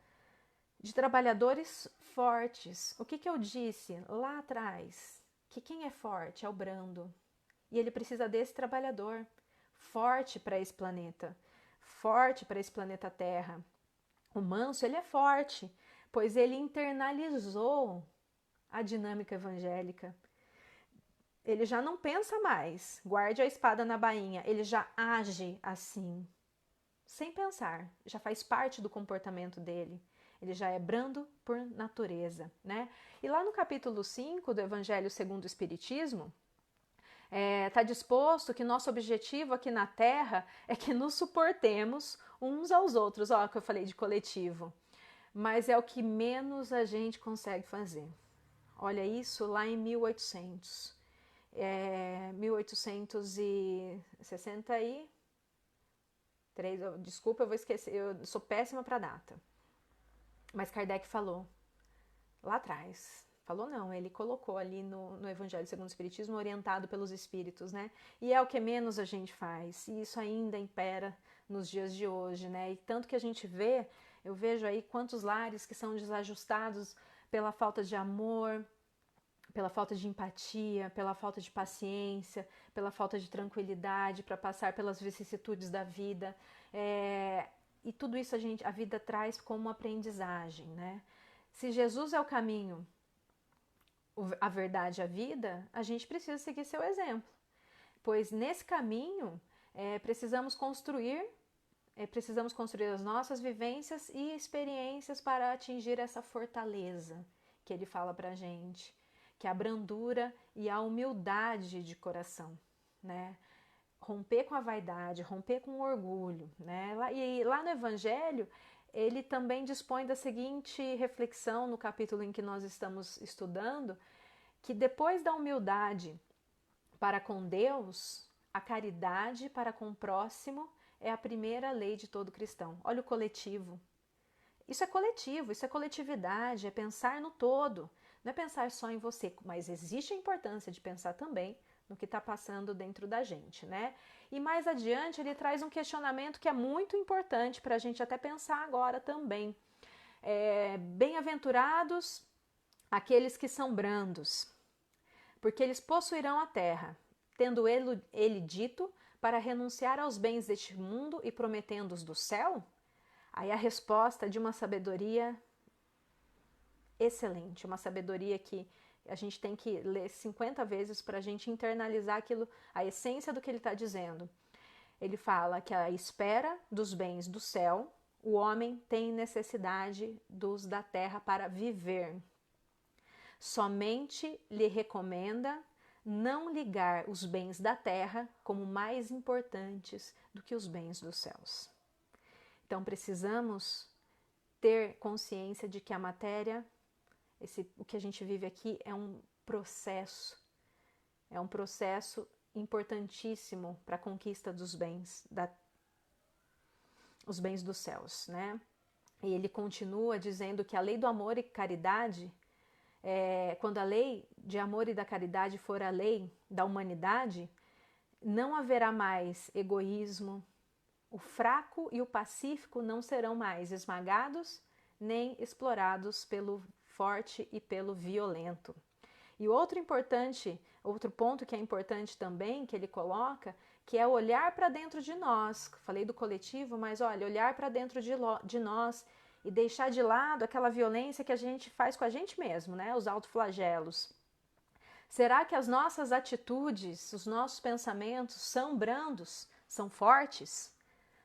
A: de trabalhadores fortes. O que eu disse lá atrás? Que quem é forte é o brando. E ele precisa desse trabalhador forte para esse planeta, forte para esse planeta Terra. O manso, ele é forte, pois ele internalizou a dinâmica evangélica. Ele já não pensa mais, guarde a espada na bainha, ele já age assim, sem pensar, já faz parte do comportamento dele. Ele já é brando por natureza, né? E lá no capítulo 5 do Evangelho segundo o Espiritismo, está disposto que nosso objetivo aqui na Terra é que nos suportemos uns aos outros. Ó, que eu falei de coletivo. Mas é o que menos a gente consegue fazer. Olha isso lá em 1800. 1863. Desculpa, eu vou esquecer. Eu sou péssima para data. Mas Kardec falou lá atrás. Falou não, ele colocou ali no Evangelho segundo o Espiritismo, orientado pelos Espíritos, né? E é o que menos a gente faz, e isso ainda impera nos dias de hoje, né? E tanto que a gente vê, eu vejo aí quantos lares que são desajustados pela falta de amor, pela falta de empatia, pela falta de paciência, pela falta de tranquilidade para passar pelas vicissitudes da vida. E tudo isso a vida traz como aprendizagem, né? Se Jesus é o caminho, a verdade e a vida, a gente precisa seguir seu exemplo, pois nesse caminho precisamos construir as nossas vivências e experiências para atingir essa fortaleza que ele fala pra gente, que é a brandura e a humildade de coração, né? Romper com a vaidade, romper com o orgulho, né? E lá no Evangelho, ele também dispõe da seguinte reflexão no capítulo em que nós estamos estudando, que depois da humildade para com Deus, a caridade para com o próximo é a primeira lei de todo cristão. Olha o coletivo. Isso é coletivo, isso é coletividade, é pensar no todo. Não é pensar só em você, mas existe a importância de pensar também no que está passando dentro da gente, né? E mais adiante ele traz um questionamento que é muito importante para a gente até pensar agora também. Bem-aventurados aqueles que são brandos, porque eles possuirão a terra, tendo ele dito para renunciar aos bens deste mundo e prometendo-os do céu? Aí a resposta de uma sabedoria excelente, uma sabedoria que a gente tem que ler 50 vezes para a gente internalizar aquilo, a essência do que ele está dizendo. Ele fala que à espera dos bens do céu, o homem tem necessidade dos da terra para viver. Somente lhe recomenda não ligar os bens da terra como mais importantes do que os bens dos céus. Então precisamos ter consciência de que a matéria, o que a gente vive aqui é um processo importantíssimo para a conquista dos bens, os bens dos céus, né? E ele continua dizendo que a lei do amor e caridade, quando a lei de amor e da caridade for a lei da humanidade, não haverá mais egoísmo, o fraco e o pacífico não serão mais esmagados nem explorados pelo forte e pelo violento. E outro ponto que é importante também, que ele coloca, que é olhar para dentro de nós. Falei do coletivo, mas olha, olhar para dentro de nós e deixar de lado aquela violência que a gente faz com a gente mesmo, né? Os autoflagelos. Será que as nossas atitudes, os nossos pensamentos são brandos, são fortes?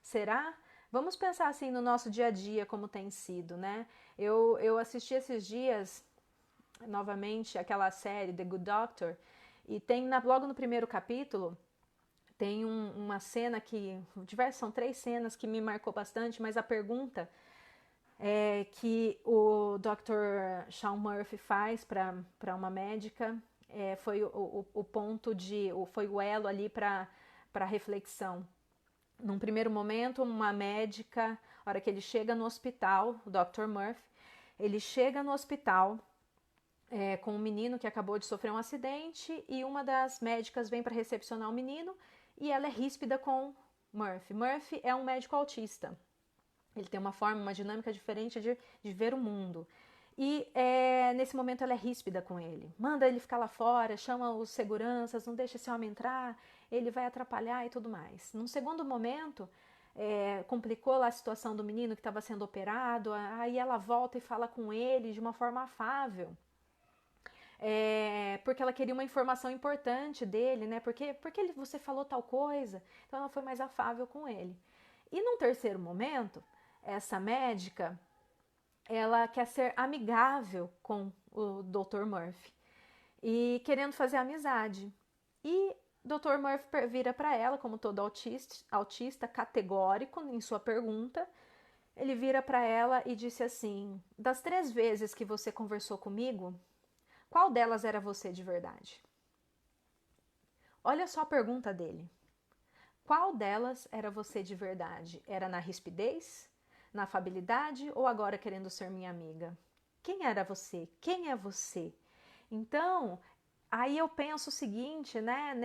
A: Será? Vamos pensar assim no nosso dia a dia, como tem sido, né? Eu assisti esses dias, novamente, aquela série The Good Doctor, e tem logo no primeiro capítulo, tem uma cena são 3 cenas que me marcou bastante, mas a pergunta que o Dr. Sean Murphy faz para uma médica foi o ponto foi o elo ali para reflexão. Num primeiro momento, uma médica A hora que ele chega no hospital, o Dr. Murphy, ele chega no hospital com um menino que acabou de sofrer um acidente e uma das médicas vem para recepcionar o menino e ela é ríspida com Murphy. Murphy é um médico autista. Ele tem uma forma, uma dinâmica diferente de ver o mundo. E nesse momento ela é ríspida com ele. Manda ele ficar lá fora, chama os seguranças, não deixa esse homem entrar, ele vai atrapalhar e tudo mais. Num segundo momento, complicou lá a situação do menino que estava sendo operado, aí ela volta e fala com ele de uma forma afável. Porque ela queria uma informação importante dele, né? Porque você falou tal coisa? Então ela foi mais afável com ele. E num terceiro momento, essa médica, ela quer ser amigável com o Dr. Murphy e querendo fazer amizade. E Dr. Murphy vira para ela, como todo autista, categórico em sua pergunta. Ele vira para ela e disse assim: das 3 vezes que você conversou comigo, qual delas era você de verdade? Olha só a pergunta dele. Qual delas era você de verdade? Era na rispidez? Na afabilidade ou agora querendo ser minha amiga? Quem era você? Quem é você? Então, aí eu penso o seguinte, né?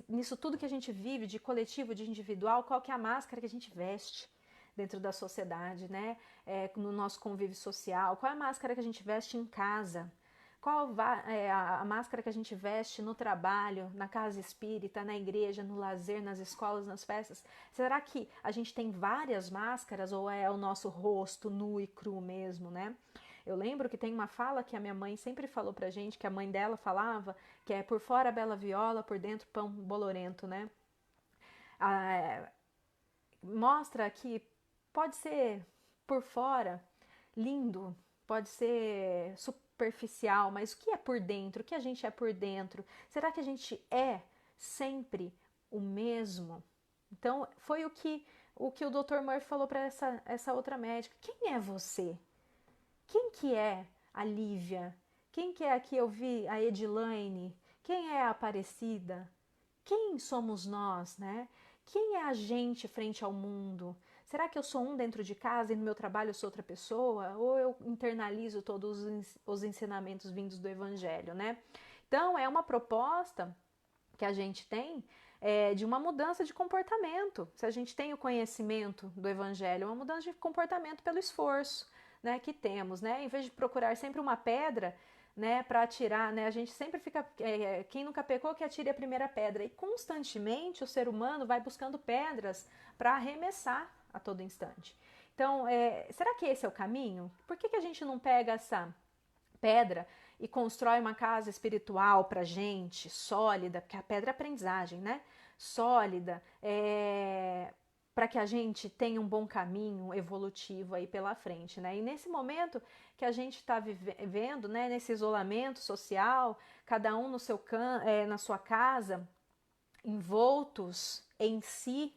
A: Nisso tudo que a gente vive, de coletivo, de individual, qual que é a máscara que a gente veste dentro da sociedade, né? No nosso convívio social, qual é a máscara que a gente veste em casa? Qual a máscara que a gente veste no trabalho, na casa espírita, na igreja, no lazer, nas escolas, nas festas? Será que a gente tem várias máscaras ou é o nosso rosto nu e cru mesmo, né? Eu lembro que tem uma fala que a minha mãe sempre falou pra gente, que a mãe dela falava, que é por fora bela viola, por dentro pão bolorento, né? Mostra que pode ser por fora lindo, pode ser superficial, mas o que é por dentro? O que a gente é por dentro? Será que a gente é sempre o mesmo? Então, foi o que o Dr. Murphy falou para essa outra médica. Quem é você? Quem que é a Lívia? Quem que é aqui eu vi a Edilaine? Quem é a Aparecida? Quem somos nós, né? Quem é a gente frente ao mundo? Será que eu sou um dentro de casa e no meu trabalho eu sou outra pessoa? Ou eu internalizo todos os ensinamentos vindos do Evangelho, né? Então, é uma proposta que a gente tem de uma mudança de comportamento. Se a gente tem o conhecimento do Evangelho, uma mudança de comportamento pelo esforço, né, que temos, né? Em vez de procurar sempre uma pedra, né, para atirar, né? A gente sempre fica, quem nunca pecou que atire a primeira pedra. E constantemente o ser humano vai buscando pedras para arremessar a todo instante. Então, será que esse é o caminho? Por que a gente não pega essa pedra e constrói uma casa espiritual pra gente, sólida, porque a pedra é aprendizagem, né? Sólida, para que a gente tenha um bom caminho evolutivo aí pela frente, né? E nesse momento que a gente está vivendo, né, nesse isolamento social, cada um no seu na sua casa, envoltos em si,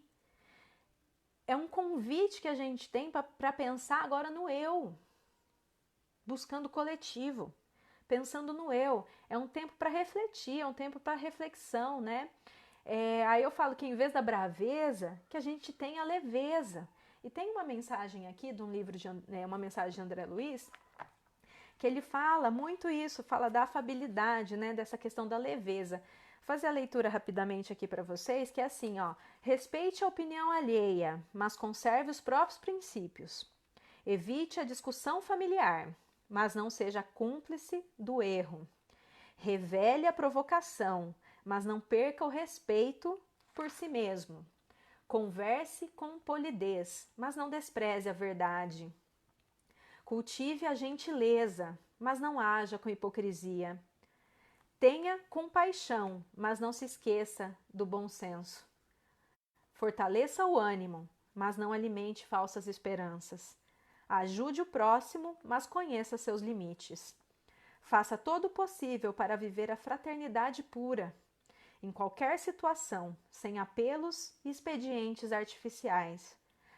A: é um convite que a gente tem para pensar agora no eu, buscando o coletivo, pensando no eu. É um tempo para refletir, é um tempo para reflexão, né? Aí eu falo que em vez da braveza, que a gente tem a leveza. E tem uma mensagem aqui de um livro, uma mensagem de André Luiz, que ele fala muito isso, fala da afabilidade, né? Dessa questão da leveza. Vou fazer a leitura rapidamente aqui para vocês, que é assim, ó: respeite a opinião alheia, mas conserve os próprios princípios. Evite a discussão familiar, mas não seja cúmplice do erro. Revele a provocação, mas não perca o respeito por si mesmo. Converse com polidez, mas não despreze a verdade. Cultive a gentileza, mas não haja com hipocrisia. Tenha compaixão, mas não se esqueça do bom senso. Fortaleça o ânimo, mas não alimente falsas esperanças. Ajude o próximo, mas conheça seus limites. Faça todo o possível para viver a fraternidade pura, em qualquer situação, sem apelos e expedientes artificiais.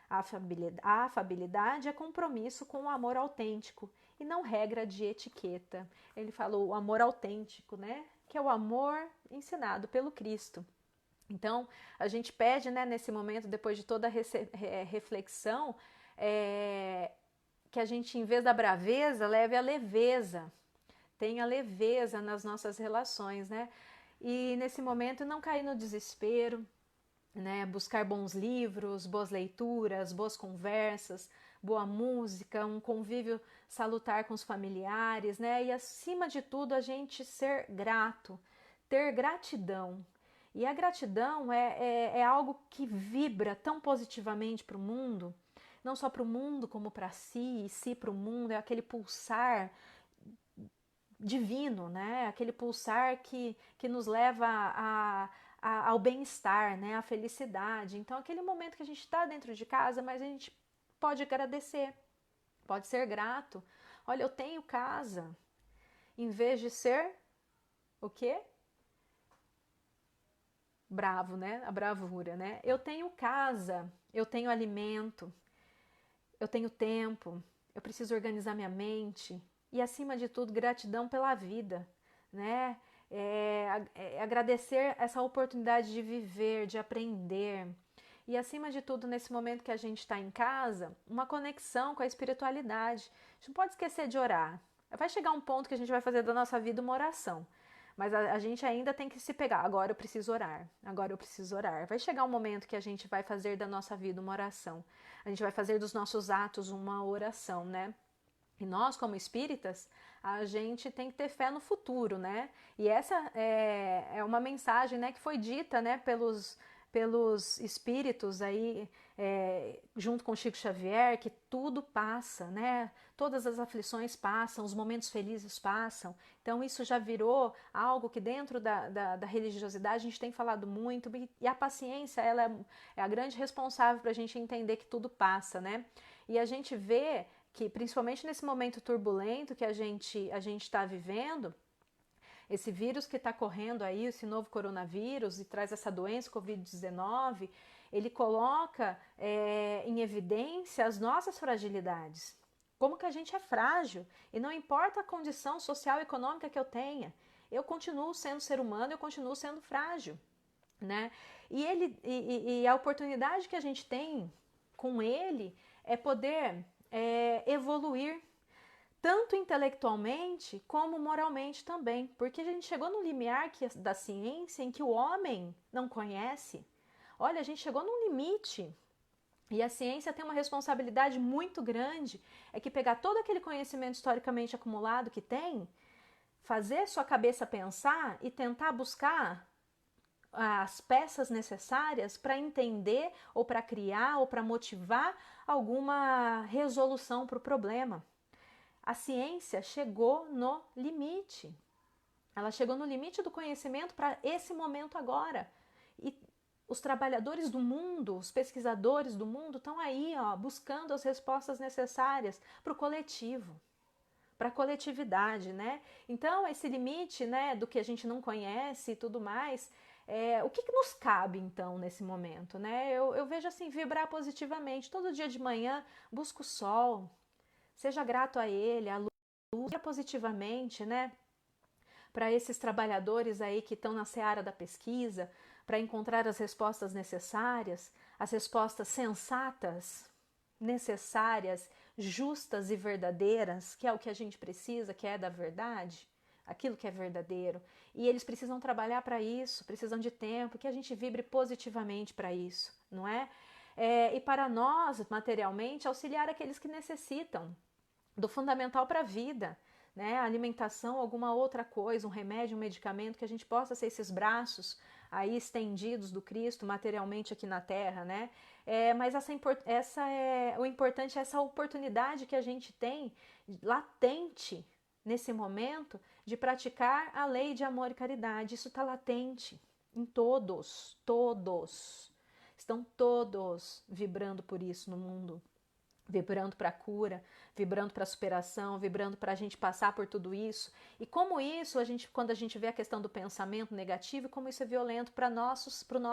A: A afabilidade é compromisso com o amor autêntico e não regra de etiqueta. Ele falou o amor autêntico, né? Que é o amor ensinado pelo Cristo. Então, a gente pede, né, nesse momento, depois de toda a reflexão, que a gente, em vez da braveza, leve a leveza, tenha leveza nas nossas relações, né? E nesse momento não cair no desespero, né? Buscar bons livros, boas leituras, boas conversas, boa música, um convívio salutar com os familiares, né? E acima de tudo a gente ser grato, ter gratidão. E a gratidão é algo que vibra tão positivamente para o mundo, não só para o mundo como para si, e si para o mundo, é aquele pulsar divino, né? Aquele pulsar que nos leva ao bem-estar, né? À felicidade. Então, aquele momento que a gente está dentro de casa, mas a gente pode agradecer, pode ser grato. Olha, eu tenho casa, em vez de ser o quê? Bravo, né? A bravura, né? Eu tenho casa, eu tenho alimento, eu tenho tempo, eu preciso organizar minha mente e, acima de tudo, gratidão pela vida, né? Agradecer essa oportunidade de viver, de aprender e, acima de tudo, nesse momento que a gente está em casa, uma conexão com a espiritualidade. A gente não pode esquecer de orar. Vai chegar um ponto que a gente vai fazer da nossa vida uma oração. Mas a gente ainda tem que se pegar. Agora eu preciso orar. Agora eu preciso orar. Vai chegar um momento que a gente vai fazer da nossa vida uma oração. A gente vai fazer dos nossos atos uma oração, né? E nós, como espíritas, a gente tem que ter fé no futuro, né? E essa é uma mensagem, né, que foi dita, né, pelos espíritos aí, junto com Chico Xavier, que tudo passa, né? Todas as aflições passam, os momentos felizes passam. Então isso já virou algo que dentro da religiosidade a gente tem falado muito, e a paciência, ela é a grande responsável para a gente entender que tudo passa, né? E a gente vê que, principalmente nesse momento turbulento que a gente está vivendo, esse vírus que está correndo aí, esse novo coronavírus, e traz essa doença, Covid-19, ele coloca em evidência as nossas fragilidades. Como que a gente é frágil, e não importa a condição social e econômica que eu tenha, eu continuo sendo ser humano, eu continuo sendo frágil, né? E a oportunidade que a gente tem com ele é poder evoluir, tanto intelectualmente como moralmente também, porque a gente chegou no limiar da ciência em que o homem não conhece. Olha, a gente chegou num limite, e a ciência tem uma responsabilidade muito grande, é que pegar todo aquele conhecimento historicamente acumulado que tem, fazer sua cabeça pensar e tentar buscar as peças necessárias para entender ou para criar ou para motivar alguma resolução para o problema. A ciência chegou no limite. Ela chegou no limite do conhecimento para esse momento agora. E os trabalhadores do mundo, os pesquisadores do mundo estão aí, ó, buscando as respostas necessárias para o coletivo, para a coletividade, né? Então, esse limite, né, do que a gente não conhece e tudo mais, o que nos cabe, então, nesse momento, né? Eu vejo assim, vibrar positivamente. Todo dia de manhã, busca o sol, seja grato a ele, a luz, positivamente, né? Para esses trabalhadores aí que estão na seara da pesquisa, para encontrar as respostas necessárias, as respostas sensatas, necessárias, justas e verdadeiras, que é o que a gente precisa, que é da verdade, aquilo que é verdadeiro. E eles precisam trabalhar para isso, precisam de tempo, que a gente vibre positivamente para isso, não é? E para nós, materialmente, auxiliar aqueles que necessitam do fundamental para a vida, né? A alimentação, alguma outra coisa, um remédio, um medicamento, que a gente possa ser esses braços aí estendidos do Cristo materialmente aqui na Terra, né? Mas o importante é essa oportunidade que a gente tem latente nesse momento de praticar a lei de amor e caridade. Isso está latente em todos, estão todos vibrando por isso no mundo. Vibrando para a cura, vibrando para a superação, vibrando para a gente passar por tudo isso. E como isso, quando a gente vê a questão do pensamento negativo, como isso é violento para o nosso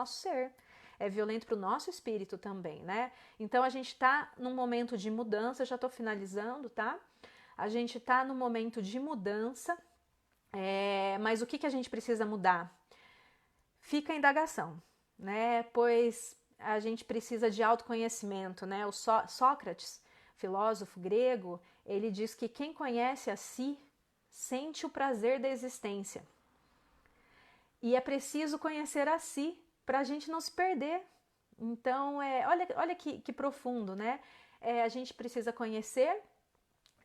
A: ser. É violento para o nosso espírito também, né? Então a gente está num momento de mudança, já estou finalizando, tá? A gente está num momento de mudança, mas o que a gente precisa mudar? Fica a indagação, né? Pois a gente precisa de autoconhecimento, né? O Sócrates, filósofo grego, ele diz que quem conhece a si sente o prazer da existência. E é preciso conhecer a si para a gente não se perder. Então, olha que profundo, né? A gente precisa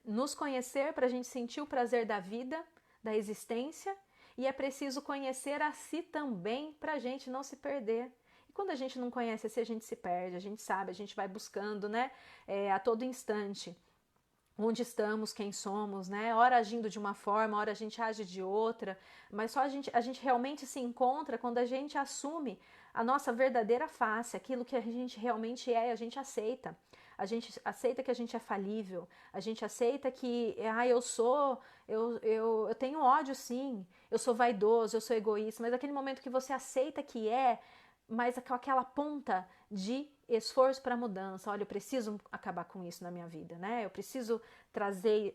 A: nos conhecer para a gente sentir o prazer da vida, da existência, e é preciso conhecer a si também para a gente não se perder. E quando a gente não conhece a si, a gente se perde, a gente sabe, a gente vai buscando, né? A todo instante. Onde estamos, quem somos, né? Ora agindo de uma forma, ora a gente age de outra, mas só a gente realmente se encontra quando a gente assume a nossa verdadeira face, aquilo que a gente realmente é, a gente aceita. A gente aceita que a gente é falível, a gente aceita que, eu tenho ódio sim, eu sou vaidoso, eu sou egoísta, mas aquele momento que você aceita que mas com aquela ponta de esforço para mudança. Olha, eu preciso acabar com isso na minha vida, né? Eu preciso trazer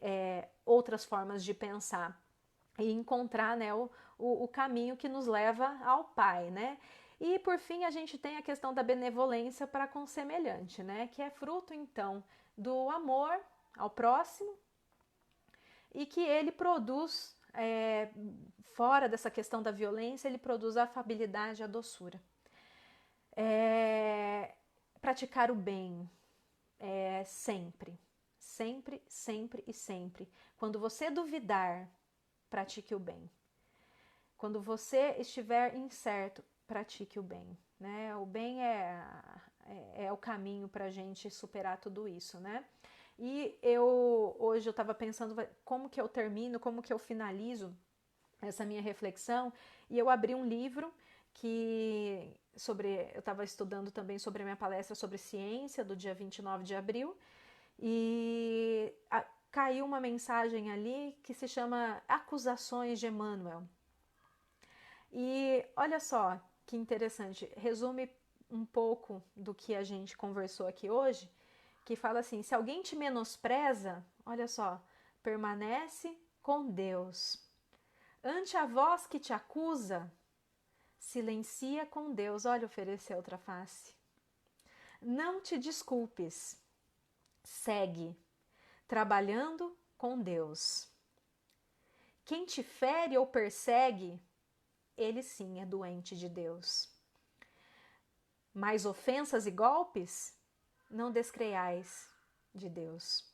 A: outras formas de pensar e encontrar, né, o caminho que nos leva ao Pai, né? E por fim a gente tem a questão da benevolência para com o semelhante, né? Que é fruto então do amor ao próximo e que ele produz, fora dessa questão da violência, ele produz a afabilidade e a doçura. Praticar o bem sempre, sempre, sempre e sempre. Quando você duvidar, pratique o bem. Quando você estiver incerto, pratique o bem, né? O bem é o caminho para a gente superar tudo isso, né? E hoje eu estava pensando como que eu termino, como que eu finalizo essa minha reflexão, e eu abri um livro eu estava estudando também sobre a minha palestra sobre ciência do dia 29 de abril, e caiu uma mensagem ali que se chama Acusações de Emmanuel. E olha só que interessante, resume um pouco do que a gente conversou aqui hoje, que fala assim: se alguém te menospreza, olha só, permanece com Deus. Ante a voz que te acusa, silencia com Deus. Olha, oferecer outra face. Não te desculpes. Segue, trabalhando com Deus. Quem te fere ou persegue, ele sim é doente de Deus. Mas ofensas e golpes, não descreiais de Deus.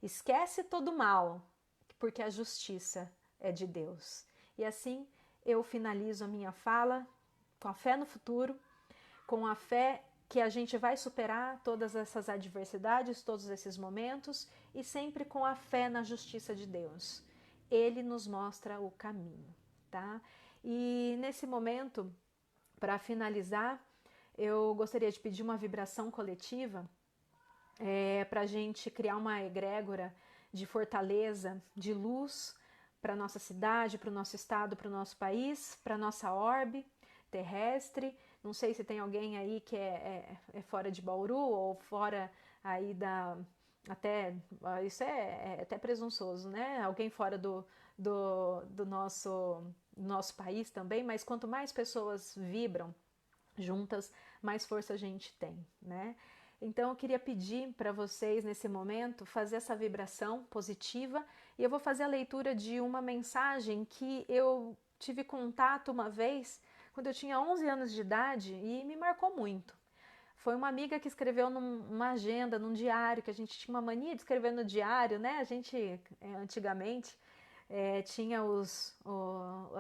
A: Esquece todo mal, porque a justiça é de Deus. E assim eu finalizo a minha fala com a fé no futuro, com a fé que a gente vai superar todas essas adversidades, todos esses momentos, e sempre com a fé na justiça de Deus. Ele nos mostra o caminho, tá? E nesse momento, para finalizar, eu gostaria de pedir uma vibração coletiva para a gente criar uma egrégora de fortaleza, de luz para a nossa cidade, para o nosso estado, para o nosso país, para a nossa orbe terrestre. Não sei se tem alguém aí que é fora de Bauru ou fora aí isso é até presunçoso, né? Alguém fora do nosso país também, mas quanto mais pessoas vibram juntas, mais força a gente tem, né? Então eu queria pedir para vocês nesse momento fazer essa vibração positiva, e eu vou fazer a leitura de uma mensagem que eu tive contato uma vez quando eu tinha 11 anos de idade e me marcou muito. Foi uma amiga que escreveu numa agenda, num diário, que a gente tinha uma mania de escrever no diário, né? A gente, antigamente, tinha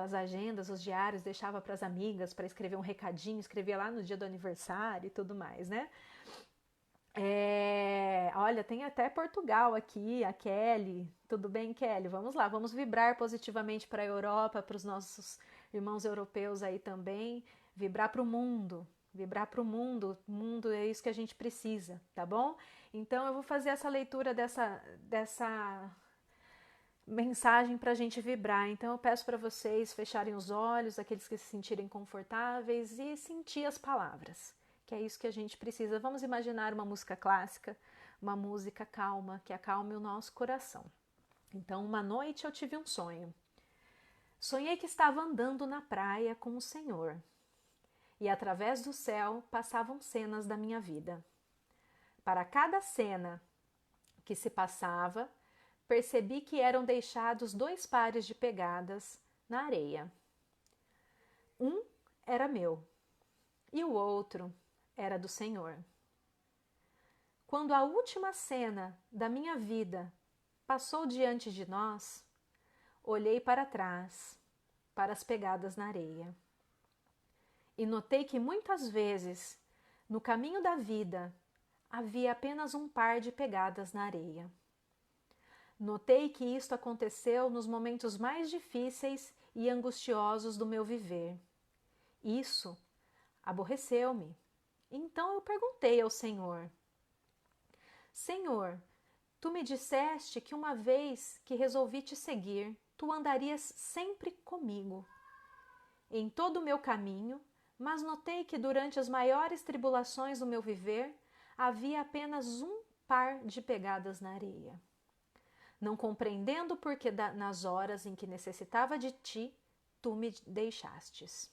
A: as agendas, os diários, deixava para as amigas para escrever um recadinho, escrevia lá no dia do aniversário e tudo mais, né? Olha, tem até Portugal aqui, a Kelly. Tudo bem, Kelly? Vamos lá, vamos vibrar positivamente para a Europa, para os nossos irmãos europeus aí também. Vibrar para o mundo. Vibrar para o mundo. O mundo é isso que a gente precisa, tá bom? Então eu vou fazer essa leitura dessa mensagem para a gente vibrar. Então eu peço para vocês fecharem os olhos, aqueles que se sentirem confortáveis, e sentir as palavras, que é isso que a gente precisa. Vamos imaginar uma música clássica, uma música calma, que acalme o nosso coração. Então, uma noite eu tive um sonho. Sonhei que estava andando na praia com o Senhor e através do céu passavam cenas da minha vida. Para cada cena que se passava, percebi que eram deixados 2 pares de pegadas na areia. Um era meu e o outro era do Senhor. Quando a última cena da minha vida passou diante de nós, olhei para trás, para as pegadas na areia, e notei que muitas vezes, no caminho da vida, havia apenas um par de pegadas na areia. Notei que isto aconteceu nos momentos mais difíceis e angustiosos do meu viver. Isso aborreceu-me. Então eu perguntei ao Senhor: Senhor, tu me disseste que uma vez que resolvi te seguir, tu andarias sempre comigo em todo o meu caminho, mas notei que durante as maiores tribulações do meu viver havia apenas um par de pegadas na areia. Não compreendendo porque nas horas em que necessitava de ti, tu me deixastes.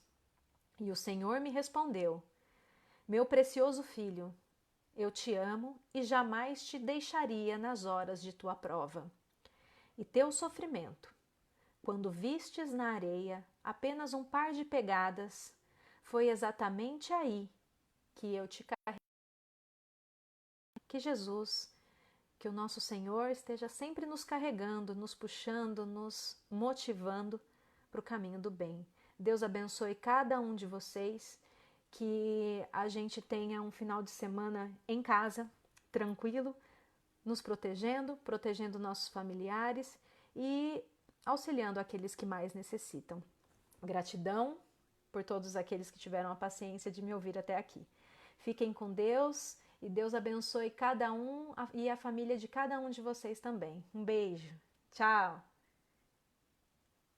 A: E o Senhor me respondeu: Meu precioso filho, eu te amo e jamais te deixaria nas horas de tua prova. E teu sofrimento, quando vistes na areia apenas um par de pegadas, foi exatamente aí que eu te carreguei. Que Jesus, que o nosso Senhor esteja sempre nos carregando, nos puxando, nos motivando para o caminho do bem. Deus abençoe cada um de vocês, que a gente tenha um final de semana em casa, tranquilo, nos protegendo nossos familiares e auxiliando aqueles que mais necessitam. Gratidão por todos aqueles que tiveram a paciência de me ouvir até aqui. Fiquem com Deus e Deus abençoe cada um e a família de cada um de vocês também. Um beijo. Tchau!